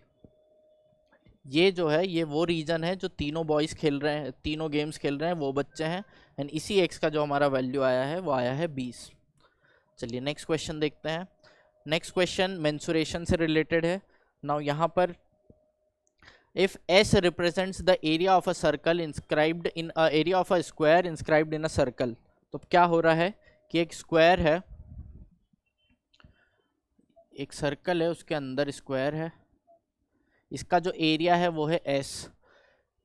ये जो है ये वो रीजन है जो तीनों बॉयज़ खेल रहे हैं, तीनों गेम्स खेल रहे हैं वो बच्चे हैं, एंड इसी x का जो हमारा वैल्यू आया है वो आया है 20। चलिए नेक्स्ट क्वेश्चन देखते हैं। नेक्स्ट क्वेश्चन मेंसुरेशन से रिलेटेड है। नाउ यहाँ पर if S represents the area of a circle inscribed in a area of a square inscribed in a circle, तो क्या हो रहा है कि एक स्क्वायर है, एक सर्कल है उसके अंदर स्क्वायर है, इसका जो एरिया है वो है S,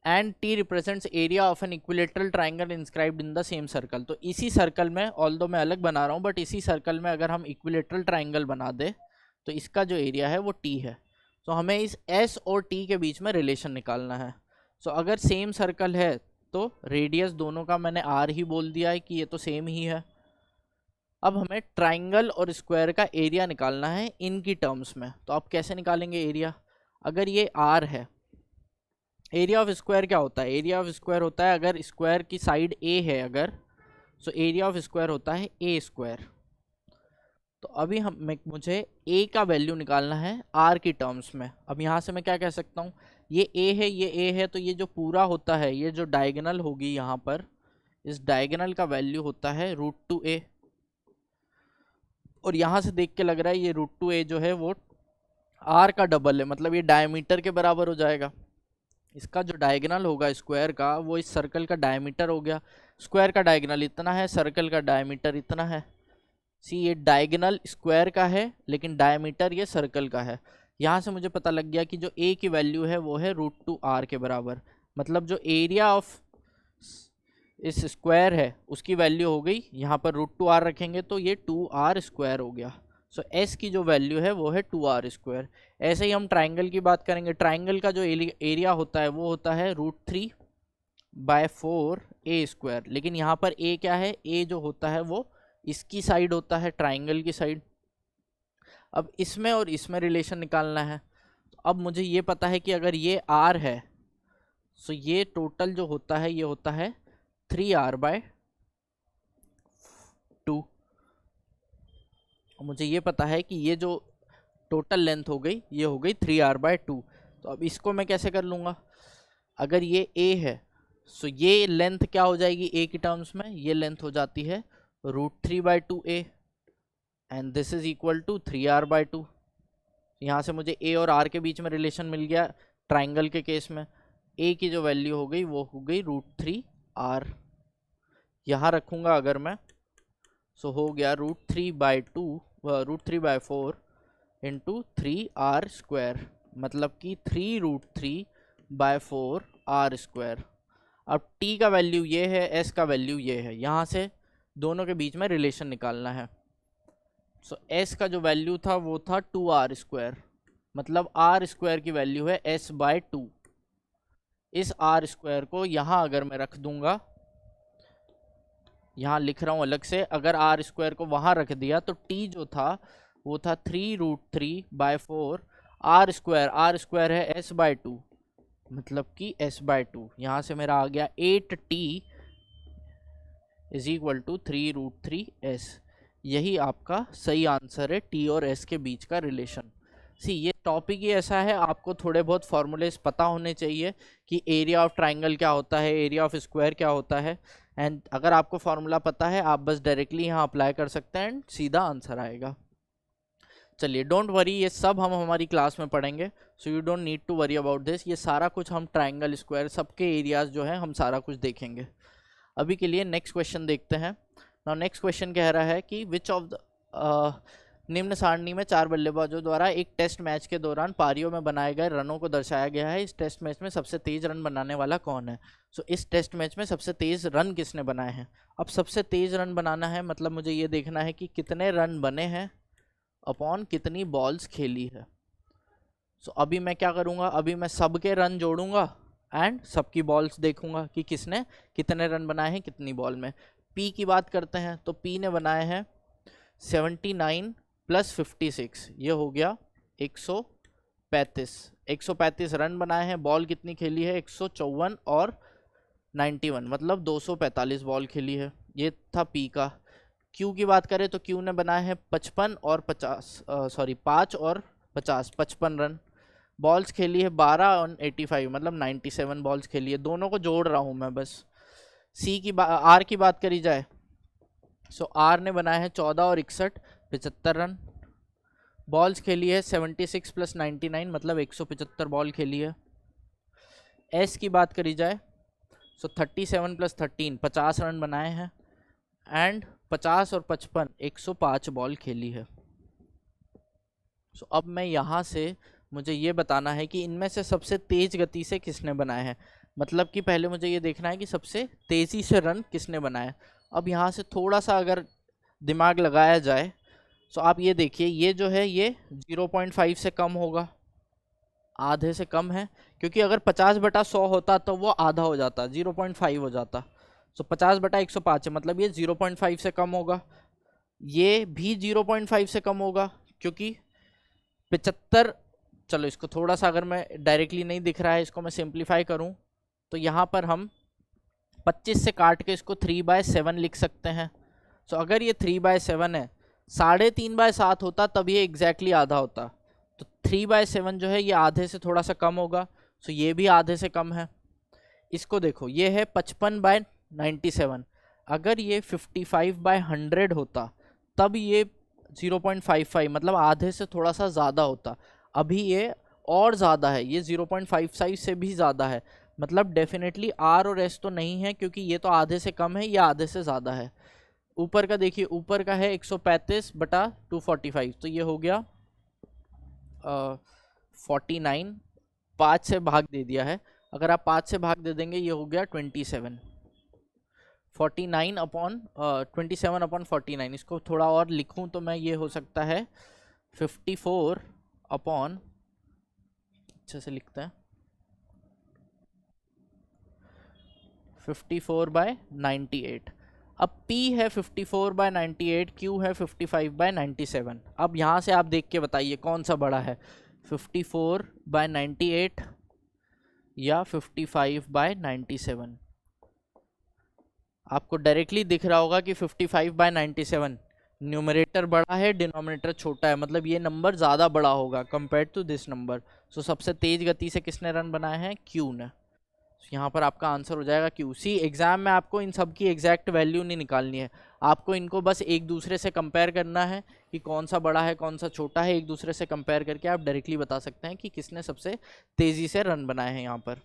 and T represents area of an equilateral triangle inscribed in the same circle. तो इसी सर्कल में, ऑल्दो मैं अलग बना रहा हूँ, बट इसी सर्कल में अगर हम इक्विलेटरल ट्राइंगल बना दे तो इसका जो एरिया है वो टी है। तो हमें इस एस और टी के बीच में रिलेशन निकालना है। सो अगर सेम सर्कल है तो रेडियस दोनों का मैंने आर ही बोल दिया है कि ये तो सेम ही है। अब हमें ट्राइंगल और स्क्वायर का एरिया निकालना है इनकी टर्म्स में। तो आप कैसे निकालेंगे एरिया? अगर ये आर है, एरिया ऑफ स्क्वायर क्या होता है? एरिया ऑफ स्क्वायर होता है, अगर स्क्वायर की साइड ए है अगर, सो एरिया ऑफ स्क्वायर होता है ए स्क्वायर। तो अभी मुझे ए का वैल्यू निकालना है आर की टर्म्स में। अब यहाँ से मैं क्या कह सकता हूँ, ये ए है, ये ए है, तो ये जो पूरा होता है, ये जो डायगोनल होगी यहाँ पर, इस डायगोनल का वैल्यू होता है √2a। और यहाँ से देख के लग रहा है ये √2a जो है वो आर का डबल है, मतलब ये डायमीटर के बराबर हो जाएगा। इसका जो डायगोनल होगा स्क्वायर का वो इस सर्कल का डायमीटर हो गया। स्क्वायर का डायगोनल इतना है, सर्कल का डायमीटर इतना है। सी, ये डायगोनल स्क्वायर का है लेकिन डायमीटर ये सर्कल का है। यहाँ से मुझे पता लग गया कि जो ए की वैल्यू है वो है √2r के बराबर। मतलब जो एरिया ऑफ इस स्क्वायर है उसकी वैल्यू हो गई, यहाँ पर √2r रखेंगे तो ये 2r स्क्वायर हो गया। सो एस की जो वैल्यू है वो है 2r स्क्वायर। ऐसे ही हम ट्राइंगल की बात करेंगे। ट्राइंगल का जो एरिया होता है वो होता है √3/4a स्क्वायर। लेकिन यहाँ पर a क्या है? a जो होता है वो इसकी साइड होता है, ट्राइंगल की साइड। अब इसमें और इसमें रिलेशन निकालना है। तो अब मुझे ये पता है कि अगर ये r है, सो ये टोटल जो होता है ये होता है 3r/2। मुझे ये पता है कि ये जो टोटल लेंथ हो गई ये हो गई 3r/2। तो अब इसको मैं कैसे कर लूँगा? अगर ये a है, सो ये लेंथ क्या हो जाएगी a की टर्म्स में? ये लेंथ हो जाती है √3/2a and this is equal to 3r/2। यहाँ से मुझे a और r के बीच में रिलेशन मिल गया ट्राइंगल के केस में। a की जो वैल्यू हो गई वो हो गई √3r। यहाँ रखूँगा अगर मैं, सो हो गया √3/4 इंटू 3r स्क्वायर, मतलब कि 3√3/4r स्क्वायर। अब t का वैल्यू ये है, s का वैल्यू ये है। यहाँ से दोनों के बीच में रिलेशन निकालना है। सो s का जो वैल्यू था वो था 2r स्क्वायर, मतलब r स्क्वायर की वैल्यू है s/2। इस r स्क्वायर को यहाँ अगर मैं रख दूंगा, यहाँ लिख रहा हूँ अलग से, अगर r स्क्वायर को वहाँ रख दिया तो t जो था वो था 3√3/4 r स्क्वायर है s/2, मतलब कि s/2। यहाँ से मेरा आ गया 8t is equal to 3√3s। यही आपका सही आंसर है t और s के बीच का रिलेशन। सी, ये टॉपिक ही ऐसा है, आपको थोड़े बहुत फॉर्मूलेस पता होने चाहिए कि एरिया ऑफ ट्राइंगल क्या होता है, एरिया ऑफ स्क्वायर क्या होता है। एंड अगर आपको फार्मूला पता है आप बस डायरेक्टली यहाँ अप्लाई कर सकते हैं एंड सीधा आंसर आएगा। चलिए, डोंट वरी, ये सब हम हमारी क्लास में पढ़ेंगे, so you don't need to worry about this. ये सारा कुछ हम ट्राइंगल, स्क्वायर, सबके एरियाज जो है हम सारा कुछ देखेंगे। अभी के लिए नेक्स्ट क्वेश्चन देखते हैं। नाउ नेक्स्ट क्वेश्चन कह रहा है कि विच ऑफ द निम्न सारणी में 4 बल्लेबाजों द्वारा एक टेस्ट मैच के दौरान पारियों में बनाए गए रनों को दर्शाया गया है। इस टेस्ट मैच में सबसे तेज रन बनाने वाला कौन है? सो इस टेस्ट मैच में सबसे तेज रन किसने बनाए हैं? अब सबसे तेज रन बनाना है मतलब मुझे ये देखना है कि कितने रन बने हैं अपॉन कितनी बॉल्स खेली है। सो अभी मैं क्या करूँगा, अभी मैं सबके रन जोड़ूंगा एंड सबकी बॉल्स देखूंगा कि किसने कितने रन बनाए हैं कितनी बॉल में। पी की बात करते हैं तो पी ने बनाए हैं 79 + 56, ये हो गया 135 रन बनाए हैं। बॉल कितनी खेली है? 154 और 91, मतलब 245 बॉल खेली है। ये था पी का। क्यू की बात करें तो क्यू ने बनाए हैं 55 और 55 रन। बॉल्स खेली है 12 और 85, मतलब 97 बॉल्स खेली है। दोनों को जोड़ रहा हूँ मैं बस। आर की बात करी जाए, सो आर ने बनाए हैं 14 और 61, 75 रन। बॉल्स खेली है 76 + 99, मतलब 175 बॉल खेली है। एस की बात करी जाए, सो 37 + 13, 50 रन बनाए हैं एंड 50 और 55, 105 बॉल खेली है। सो अब मैं यहाँ से मुझे ये बताना है कि इनमें से सबसे तेज गति से किसने बनाए हैं। मतलब कि पहले मुझे ये देखना है कि सबसे तेज़ी से रन किसने बनाया। अब यहाँ से थोड़ा सा अगर दिमाग लगाया जाए तो आप ये देखिए, ये जो है ये 0.5 से कम होगा, आधे से कम है, क्योंकि अगर 50/100 होता तो वो आधा हो जाता, 0.5 हो जाता। तो 50/105 है, मतलब ये 0.5 से कम होगा। ये भी 0.5 से कम होगा, क्योंकि 75, चलो इसको थोड़ा सा अगर मैं डायरेक्टली नहीं दिख रहा है, इसको मैं सिंप्लीफाई करूं तो यहाँ पर हम 25 से काट के इसको 3/7 लिख सकते हैं। तो अगर ये 3/7 है, 3.5/7 होता तब ये एग्जैक्टली आधा होता। तो 3/7 जो है ये आधे से थोड़ा सा कम होगा, तो ये भी आधे से कम है। इसको देखो, ये है 55/97, अगर ये 55/100 होता तब ये 0.55 मतलब आधे से थोड़ा सा ज़्यादा होता। अभी ये और ज़्यादा है, ये 0.55 से भी ज़्यादा है, मतलब डेफिनेटली आर और एस तो नहीं है, क्योंकि ये तो आधे से कम है, ये आधे से ज़्यादा है। ऊपर का देखिए, ऊपर का है 135/245, तो ये हो गया 49, 5 से भाग दे दिया है, अगर आप 5 से भाग दे देंगे ये हो गया 27, 27/49। इसको थोड़ा और लिखूं तो मैं, ये हो सकता है 54 अपॉन, अच्छे से लिखते हैं, 54/98। अब P है 54/98, Q है 55/97। अब यहाँ से आप देख के बताइए कौन सा बड़ा है, 54/98 या 55/97। आपको डायरेक्टली दिख रहा होगा कि 55/97 न्यूमरेटर बड़ा है, डिनोमिनेटर छोटा है, मतलब ये नंबर ज़्यादा बड़ा होगा कंपेयर टू दिस नंबर। सो सबसे तेज गति से किसने रन बनाए हैं, क्यू ने। यहाँ पर आपका आंसर हो जाएगा क्यू। सी एग्जाम में आपको इन सब की एग्जैक्ट वैल्यू नहीं निकालनी है, आपको इनको बस एक दूसरे से कंपेयर करना है कि कौन सा बड़ा है कौन सा छोटा है। एक दूसरे से कंपेयर करके आप डायरेक्टली बता सकते हैं कि किसने सबसे तेज़ी से रन बनाए हैं यहाँ पर।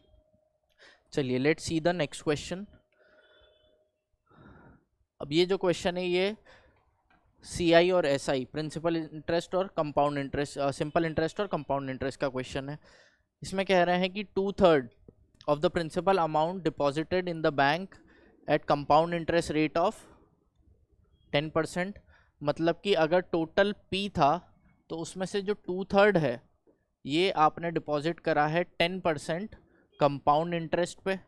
चलिए let's see the next question. अब ये जो क्वेश्चन है ये CI और SI, प्रिंसिपल इंटरेस्ट और कंपाउंड इंटरेस्ट, सिंपल इंटरेस्ट और कंपाउंड इंटरेस्ट का क्वेश्चन है। इसमें कह रहे हैं कि 2/3 of the principal amount deposited in the bank at compound interest rate of 10%, मतलब कि अगर टोटल P था तो उसमें से जो 2/3 है ये आपने डिपॉजिट करा है 10% कंपाउंड इंटरेस्ट पे,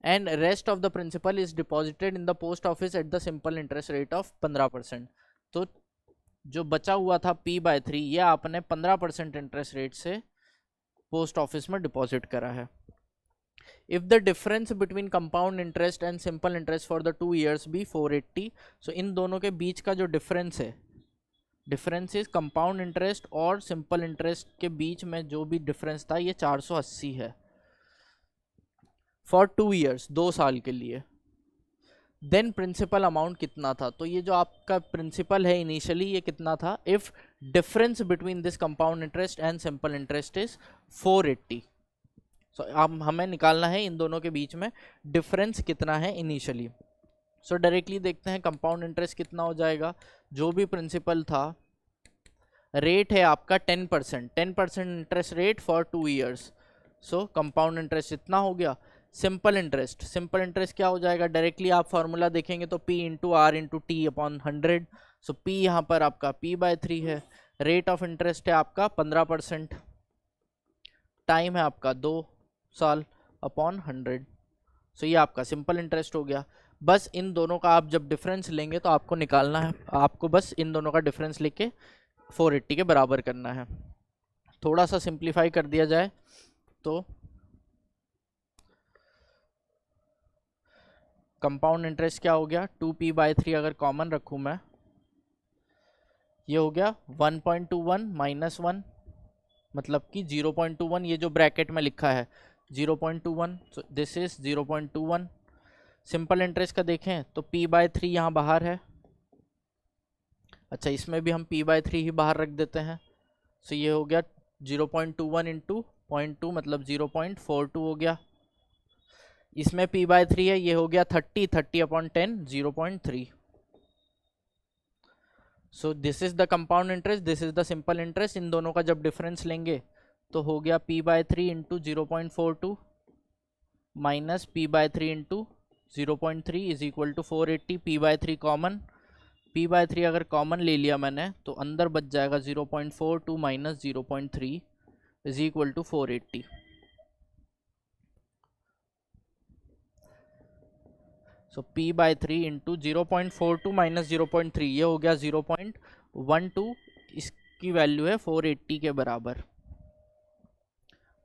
and rest of the principal is deposited in the post office at the simple interest rate of 15%। तो जो बचा हुआ था P/3 ये आपने 15% इंटरेस्ट रेट से पोस्ट ऑफिस में डिपॉजिट करा है। If the difference between compound interest and simple interest for the 2 years be 480, so इन दोनों के बीच का जो डिफरेंस है, डिफरेंस इज कंपाउंड इंटरेस्ट और सिंपल इंटरेस्ट के बीच में जो भी डिफरेंस था ये 480 है फॉर 2 years, 2 साल के लिए। देन प्रिंसिपल अमाउंट कितना था, तो ये जो आपका प्रिंसिपल है इनिशियली ये कितना था, if difference between this compound interest and simple interest is 480। सो अब हमें निकालना है इन दोनों के बीच में डिफरेंस कितना है इनिशियली। सो डायरेक्टली देखते हैं कंपाउंड इंटरेस्ट कितना हो जाएगा। जो भी प्रिंसिपल था, रेट है आपका 10%, 10% interest rate for 2 years, so compound interest इतना हो गया। सिंपल इंटरेस्ट, सिंपल इंटरेस्ट क्या हो जाएगा, डायरेक्टली आप फॉर्मूला देखेंगे तो P into R into T upon 100। सो P यहाँ पर आपका P/3 है, रेट ऑफ इंटरेस्ट है आपका 15%, टाइम है आपका 2 साल अपॉन 100। सो ये आपका सिंपल इंटरेस्ट हो गया। बस इन दोनों का आप जब डिफरेंस लेंगे तो आपको निकालना है, आपको बस इन दोनों का डिफरेंस लेके 480 के बराबर करना है। थोड़ा सा सिंप्लीफाई कर दिया जाए तो कंपाउंड इंटरेस्ट क्या हो गया, 2P/3 अगर कॉमन रखूँ मैं, ये हो गया 1.21 माइनस 1, मतलब कि 0.21, ये जो ब्रैकेट में लिखा है 0.21, सो दिस इज 0.21। सिंपल इंटरेस्ट का देखें तो P/3 यहाँ बाहर है, अच्छा इसमें भी हम P/3 ही बाहर रख देते हैं। सो ये हो गया 0.21 इंटू 0.2 मतलब 0.42 हो गया। इसमें P/3 है, ये हो गया 30 upon 10 0.3। So this is the compound interest, this is the simple interest. इन दोनों का जब डिफरेंस लेंगे तो हो गया p/3 into 0.42 minus p/3 into 0.3 is equal to 480। p/3 common, p/3 अगर कॉमन ले लिया मैंने तो अंदर बच जाएगा 0.42 minus 0.3 is equal to 480। So p/3 into 0.42 minus 0.3 ये हो गया 0.12, इसकी वैल्यू है 480 के बराबर।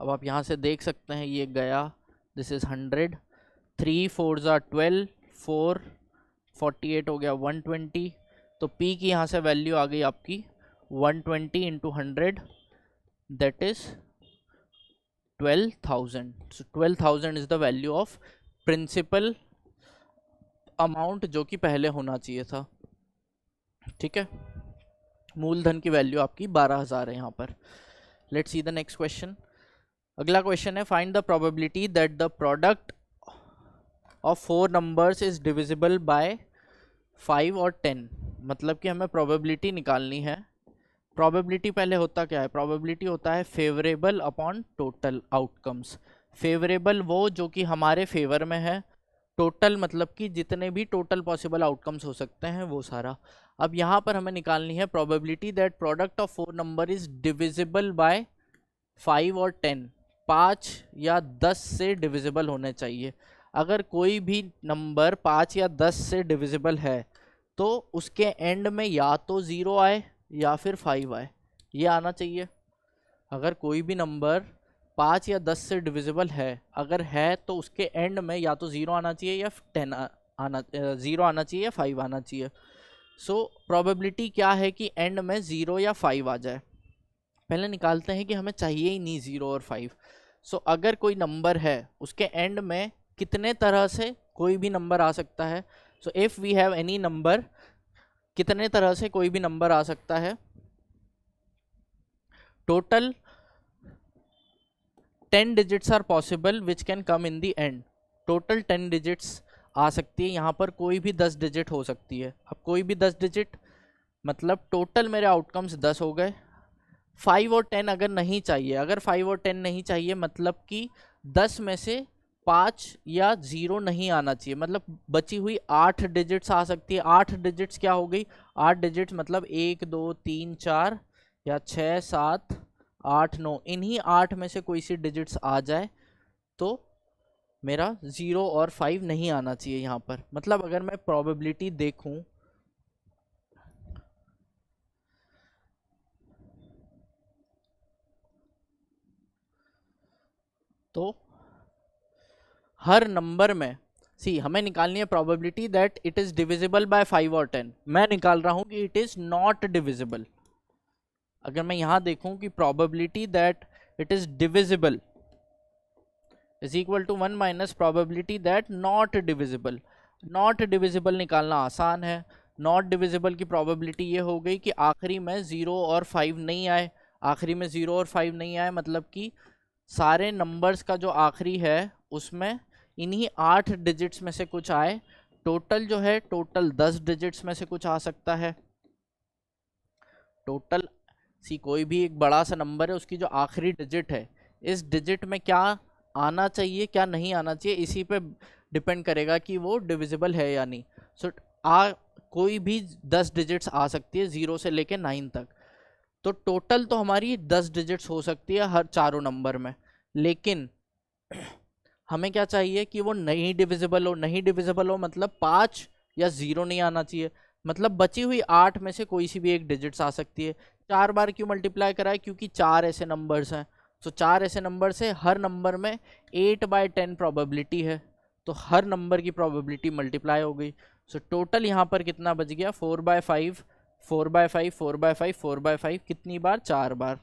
अब आप यहाँ से देख सकते हैं ये गया, दिस इज 100, 3 4 12, 4 48 हो गया 120। तो p की यहाँ से वैल्यू आ गई आपकी 120 into 100, that is 12,000। So 12,000 is the value of principal amount जो कि पहले होना चाहिए था। ठीक है, मूलधन की वैल्यू आपकी 12,000 है यहाँ पर। Let's see the next question. अगला क्वेश्चन है find the probability that the product of 4 numbers is divisible by 5 और 10। मतलब कि हमें प्रोबेबिलिटी निकालनी है। प्रोबेबिलिटी पहले होता क्या है, प्रोबेबिलिटी होता है favourable upon total outcomes. Favourable वो जो कि हमारे फेवर में है, टोटल मतलब कि जितने भी टोटल पॉसिबल आउटकम्स हो सकते हैं वो सारा। अब यहाँ पर हमें निकालनी है probability that product of 4 number is divisible by 5 और 10। 5 या 10 से डिविजिबल होने चाहिए। अगर कोई भी नंबर 5 या 10 से डिविजिबल है तो उसके एंड में या तो 0 आए या फिर 5 आए, ये आना चाहिए। अगर कोई भी नंबर 5 या 10 से डिविजिबल है, अगर है तो उसके एंड में या तो 0 आना चाहिए या 10 आना 0 आना चाहिए या 5 आना चाहिए। सो प्रोबेबिलिटी क्या है कि एंड में 0 या 5 आ जाए। पहले निकालते हैं कि हमें चाहिए ही नहीं 0 और 5। सो अगर कोई नंबर है उसके एंड में कितने तरह से कोई भी नंबर आ सकता है। So if we have any number, कितने तरह से कोई भी नंबर आ सकता है। Total 10 digits are possible which can come in the end. Total 10 digits आ सकती है, यहाँ पर कोई भी 10 डिजिट हो सकती है। अब कोई भी 10 डिजिट मतलब टोटल मेरे आउटकम्स 10 हो गए। 5 और 10 अगर नहीं चाहिए, अगर 5 और 10 नहीं चाहिए मतलब कि 10 में से 5 या 0 नहीं आना चाहिए, मतलब बची हुई 8 डिजिट्स आ सकती है। 8 डिजिट्स क्या हो गई, 8 डिजिट्स मतलब 1 2 3 4 या 6 7 8 9, इन्हीं 8 में से कोई सी डिजिट्स आ जाए तो मेरा 0 और 5 नहीं आना चाहिए यहाँ पर। मतलब अगर मैं प्रोबेबिलिटी देखूं तो हर नंबर में हमें निकालनी है probability that it is divisible by 5 और 10। मैं निकाल रहा हूं कि इट इज नॉट डिविजिबल। अगर मैं यहां देखूं कि probability that it is divisible is equal to 1 minus probability that not divisible. Not divisible निकालना आसान है। नॉट डिविजिबल की प्रोबेबिलिटी ये हो गई कि आखिरी में 0 और 5 नहीं आए। आखिरी में 0 और 5 नहीं आए मतलब कि सारे नंबर्स का जो आखिरी है उसमें इन्हीं 8 डिजिट्स में से कुछ आए। टोटल जो है टोटल 10 डिजिट्स में से कुछ आ सकता है। टोटल कोई भी एक बड़ा सा नंबर है, उसकी जो आखिरी डिजिट है, इस डिजिट में क्या आना चाहिए क्या नहीं आना चाहिए, इसी पे डिपेंड करेगा कि वो डिविजिबल है या नहीं। कोई भी 10 डिजिट्स आ सकती है 0 से लेके 9 तक। तो टोटल तो हमारी 10 डिजिट्स हो सकती है हर चारों नंबर में, लेकिन हमें क्या चाहिए कि वो नहीं डिविजिबल हो। नहीं डिविजिबल हो मतलब 5 या 0 नहीं आना चाहिए, मतलब बची हुई 8 में से कोई सी भी एक डिजिट्स आ सकती है। 4 बार क्यों मल्टीप्लाई कराए, क्योंकि 4 ऐसे नंबर्स हैं। तो 4 ऐसे नंबर से हर नंबर में 8/10 प्रोबेबिलिटी है, तो हर नंबर की प्रोबेबिलिटी मल्टीप्लाई हो गई। सो टोटल यहाँ पर कितना बच गया, 4/5 4/5 4/5 4/5, कितनी बार, 4 बार।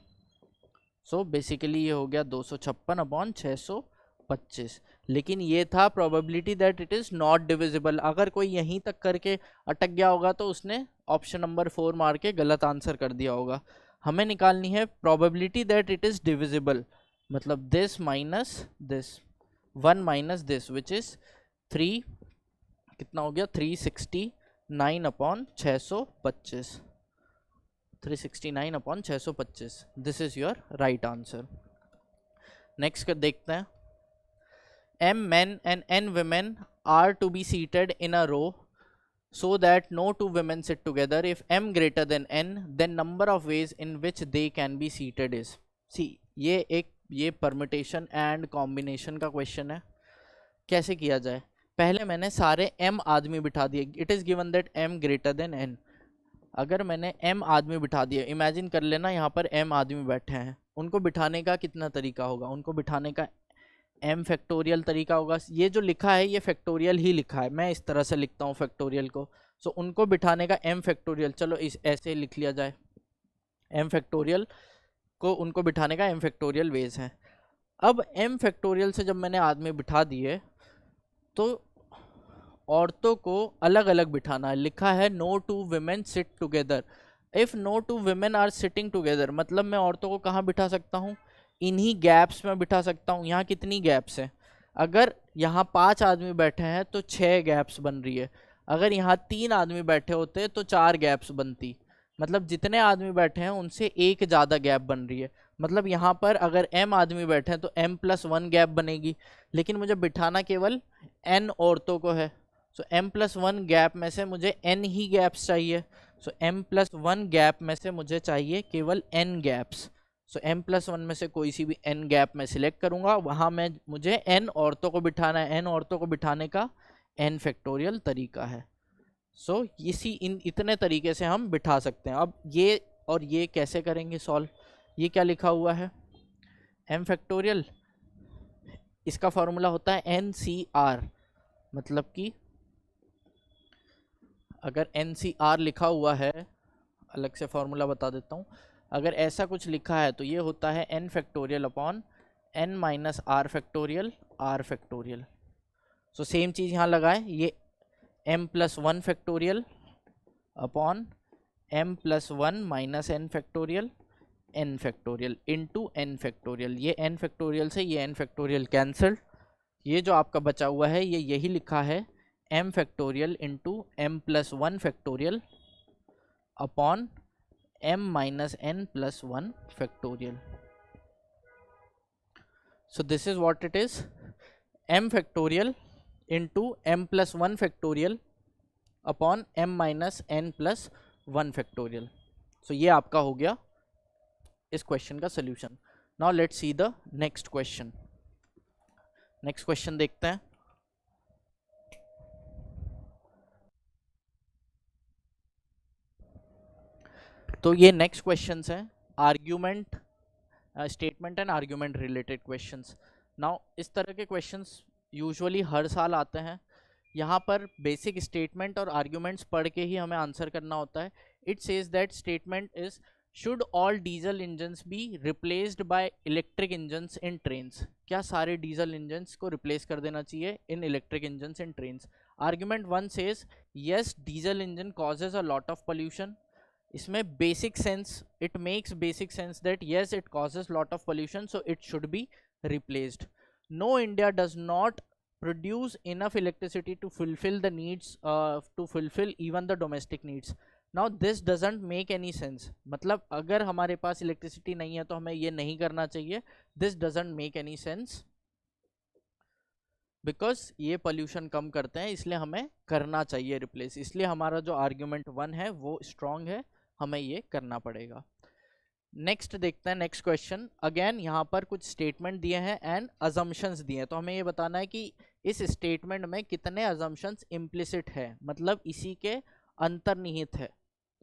सो बेसिकली ये हो गया 256/625। लेकिन ये था probability that it is not divisible. अगर कोई यहीं तक करके अटक गया होगा तो उसने ऑप्शन नंबर 4 मार के गलत आंसर कर दिया होगा। हमें निकालनी है probability that it is divisible, मतलब this minus this, 1 minus this which is 3, कितना हो गया 369/625। 369/625, this is your right answer. Next देखते हैं, m men and n women are to be seated in a row so that no two women sit together. If m greater than n, then number of ways in which they can be seated is. See, ये permutation and combination का question है। कैसे किया जाए, पहले मैंने सारे m आदमी बिठा दिए। It is given that m greater than n। अगर मैंने m आदमी बिठा दिए, इमेजिन कर लेना यहाँ पर m आदमी बैठे हैं, उनको बिठाने का कितना तरीका होगा, उनको बिठाने का m फैक्टोरियल तरीका होगा। ये जो लिखा है ये फैक्टोरियल ही लिखा है, मैं इस तरह से लिखता हूँ फैक्टोरियल को। सो उनको बिठाने का m फैक्टोरियल, चलो इस ऐसे लिख लिया जाए, m फैक्टोरियल को उनको बिठाने का m फैक्टोरियल वेज है। अब m फैक्टोरियल से जब मैंने आदमी बिठा दिए तो औरतों को अलग अलग बिठाना है। लिखा है no two women sit together. If no two women are sitting together, मतलब मैं औरतों को कहाँ बिठा सकता हूँ, इन्हीं गैप्स में बिठा सकता हूँ। यहाँ कितनी गैप्स हैं, अगर यहाँ 5 आदमी बैठे हैं तो 6 गैप्स बन रही है। अगर यहाँ 3 आदमी बैठे होते तो 4 गैप्स बनती। मतलब जितने आदमी बैठे हैं उनसे एक ज़्यादा गैप बन रही है। मतलब यहाँ पर अगर m आदमी बैठे हैं तो m+1 गैप बनेगी, लेकिन मुझे बिठाना केवल n औरतों को है। सो m+1 गैप में से मुझे n ही गैप्स चाहिए। सो m+1 गैप में से मुझे चाहिए केवल n गैप्स। सो m+1 में से कोई सी भी n गैप में सिलेक्ट करूँगा, वहाँ में मुझे n औरतों को बिठाना है। n औरतों को बिठाने का n फैक्टोरियल तरीका है। सो इतने तरीके से हम बिठा सकते हैं। अब ये और ये कैसे करेंगे सॉल्व, ये क्या लिखा हुआ है m फैक्टोरियल, इसका फॉर्मूला होता है NCR। मतलब कि अगर NCR लिखा हुआ है, अलग से फॉर्मूला बता देता हूँ, अगर ऐसा कुछ लिखा है तो ये होता है n factorial upon n minus r factorial r factorial. So same चीज़ यहाँ लगाएं, ये m+1 factorial upon m+1 minus n factorial n factorial into n factorial. ये n फैक्टोरियल से ये n फैक्टोरियल कैंसिल, ये जो आपका बचा हुआ है ये यही लिखा है m factorial into m+1 factorial upon m minus n+1 factorial. So this is what it is, m factorial into m+1 factorial upon m minus n+1 factorial. So ये आपका हो गया इस क्वेश्चन का solution. Now let's see the next question. Next question देखते हैं। तो ये नेक्स्ट क्वेश्चंस हैं argument, statement and argument related questions. Now इस तरह के क्वेश्चंस यूजुअली हर साल आते हैं। यहाँ पर बेसिक स्टेटमेंट और आर्ग्यूमेंट्स पढ़ के ही हमें आंसर करना होता है। It says that statement is should all diesel engines be replaced by electric engines in trains. क्या सारे डीजल इंजन्स को रिप्लेस कर देना चाहिए in electric engines in trains. Argument 1 says yes diesel engine causes a lot of pollution. इसमें basic sense, it makes basic sense that yes it causes lot of pollution so it should be replaced. No, India does not produce enough electricity to fulfill the needs, to fulfill even the domestic needs. Now this doesn't make any sense। मतलब अगर हमारे पास electricity नहीं है तो हमें ये नहीं करना चाहिए। this doesn't make any sense because ये पोल्यूशन कम करते हैं, इसलिए हमें करना चाहिए रिप्लेस। इसलिए हमारा जो आर्ग्यूमेंट 1 है वो स्ट्रॉन्ग है, हमें ये करना पड़ेगा। नेक्स्ट देखते हैं नेक्स्ट क्वेश्चन। अगेन यहाँ पर कुछ स्टेटमेंट दिए हैं एंड अजम्पशंस दिए हैं, तो हमें ये बताना है कि इस स्टेटमेंट में कितने अजम्पशंस इम्प्लिसिट है, मतलब इसी के अंतर्निहित है।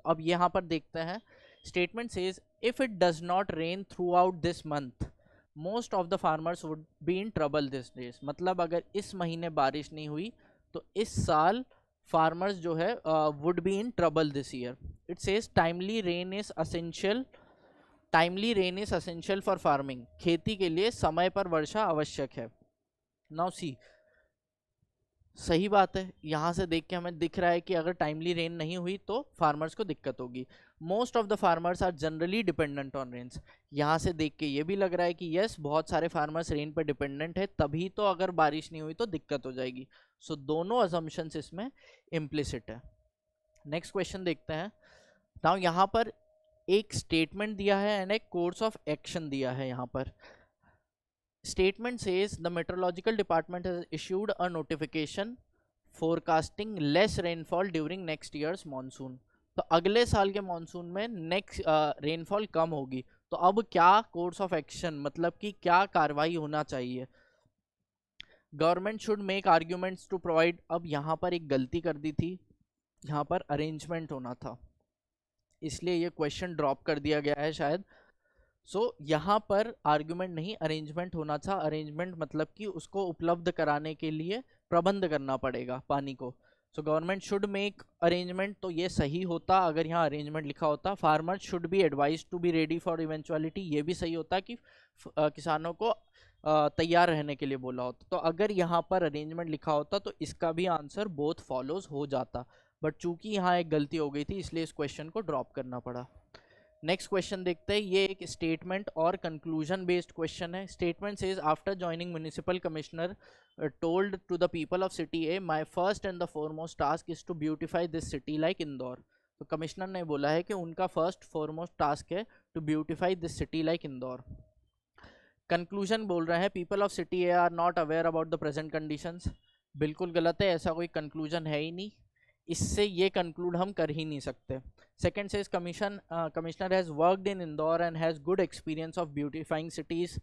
अब यहाँ पर देखते हैं, statement says if it does not rain through out this month most of the farmers would be in trouble this days. मतलब अगर इस महीने बारिश नहीं हुई तो इस साल फार्मर्स जो है would be in trouble this year. It says timely rain is essential, timely rain is essential for farming. खेती के लिए समय पर वर्षा आवश्यक है। नाउ सी, सही बात है, यहाँ से देख के हमें दिख रहा है कि अगर टाइमली रेन नहीं हुई तो फार्मर्स को दिक्कत होगी। Most of the farmers are generally dependent on rains. यहाँ से देख के ये भी लग रहा है कि यस बहुत सारे फार्मर्स रेन पर डिपेंडेंट है, तभी तो अगर बारिश नहीं हुई तो दिक्कत हो जाएगी। सो दोनों असम्पशंस इसमें इम्प्लिसिट है। नेक्स्ट क्वेश्चन देखते हैं। नाउ यहाँ पर एक स्टेटमेंट दिया है एंड एक कोर्स ऑफ एक्शन दिया है। यहाँ पर statement says the meteorological department has issued a notification forecasting less rainfall during next year's monsoon. तो अगले साल के मॉनसून में नेक्स्ट रेनफॉल कम होगी, तो अब क्या कोर्स ऑफ एक्शन, मतलब कि क्या कार्रवाई होना चाहिए. Government should make arguments to provide. अब यहाँ पर एक गलती कर दी थी, यहाँ पर अरेंजमेंट होना था, इसलिए ये क्वेश्चन ड्रॉप कर दिया गया है शायद. यहाँ पर आर्ग्यूमेंट नहीं, अरेंजमेंट होना था. अरेंजमेंट मतलब कि उसको उपलब्ध कराने के लिए प्रबंध करना पड़ेगा पानी को. गवर्नमेंट शुड मेक अरेंजमेंट, तो ये सही होता अगर यहाँ अरेंजमेंट लिखा होता. Farmers should be advise to be ready for eventuality, ये भी सही होता कि किसानों को तैयार रहने के लिए बोला होता. तो अगर यहाँ पर अरेंजमेंट लिखा होता तो इसका भी आंसर बोथ फॉलोज हो जाता, बट चूंकि यहाँ एक गलती हो गई थी इसलिए इस क्वेश्चन को ड्रॉप करना पड़ा. नेक्स्ट क्वेश्चन देखते हैं. ये एक स्टेटमेंट और कंक्लूजन बेस्ड क्वेश्चन है. Statement says after joining municipal commissioner told to the people of city A my first and the foremost task is to beautify this city like Indore. तो commissioner ने बोला है कि उनका फर्स्ट फॉरमोस्ट टास्क है to beautify this city like Indore. Conclusion बोल रहे हैं people of city A are not aware about the present conditions. बिल्कुल गलत है, ऐसा कोई कंक्लूजन है ही नहीं, इससे ये कंक्लूड हम कर ही नहीं सकते. Second says commissioner has worked in Indore and has good experience of beautifying cities.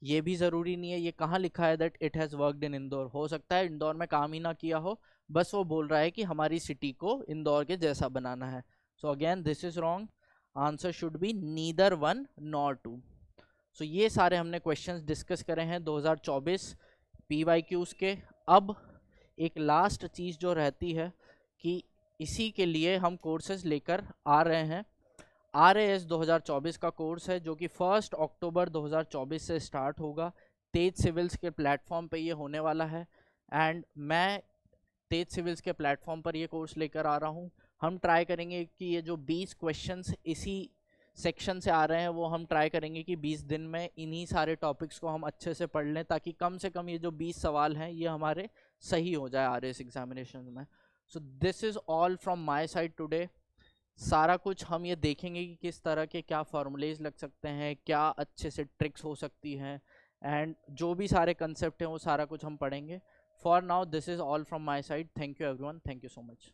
ये भी ज़रूरी नहीं है, ये कहाँ लिखा है that it has worked in Indore. हो सकता है इंदौर में काम ही ना किया हो, बस वो बोल रहा है कि हमारी सिटी को इंदौर के जैसा बनाना है. So again this is wrong. Answer should be neither one nor two. So ये सारे हमने क्वेश्चंस डिस्कस करे हैं 2024 PYQs के. अब एक लास्ट चीज़ जो रहती है कि इसी के लिए हम कोर्सेज लेकर आ रहे हैं. RAS 2024 का कोर्स है जो कि 1 अक्टूबर 2024 से स्टार्ट होगा. तेज सिविल्स के प्लेटफॉर्म पे ये होने वाला है एंड मैं तेज सिविल्स के प्लेटफॉर्म पर ये कोर्स लेकर आ रहा हूँ. हम ट्राई करेंगे कि ये जो 20 क्वेश्चंस इसी सेक्शन से आ रहे हैं वो हम ट्राई करेंगे कि 20 दिन में इन्हीं सारे टॉपिक्स को हम अच्छे से पढ़ लें, ताकि कम से कम ये जो 20 सवाल हैं ये हमारे सही हो जाए RAS एग्जामिनेशन में. So this is all from my side today. सारा कुछ हम ये देखेंगे कि किस तरह के क्या फॉर्मूलेज लग सकते हैं, क्या अच्छे से ट्रिक्स हो सकती हैं, एंड जो भी सारे कंसेप्ट हैं वो सारा कुछ हम पढ़ेंगे. For now this is all from my side. Thank you everyone. Thank you so much.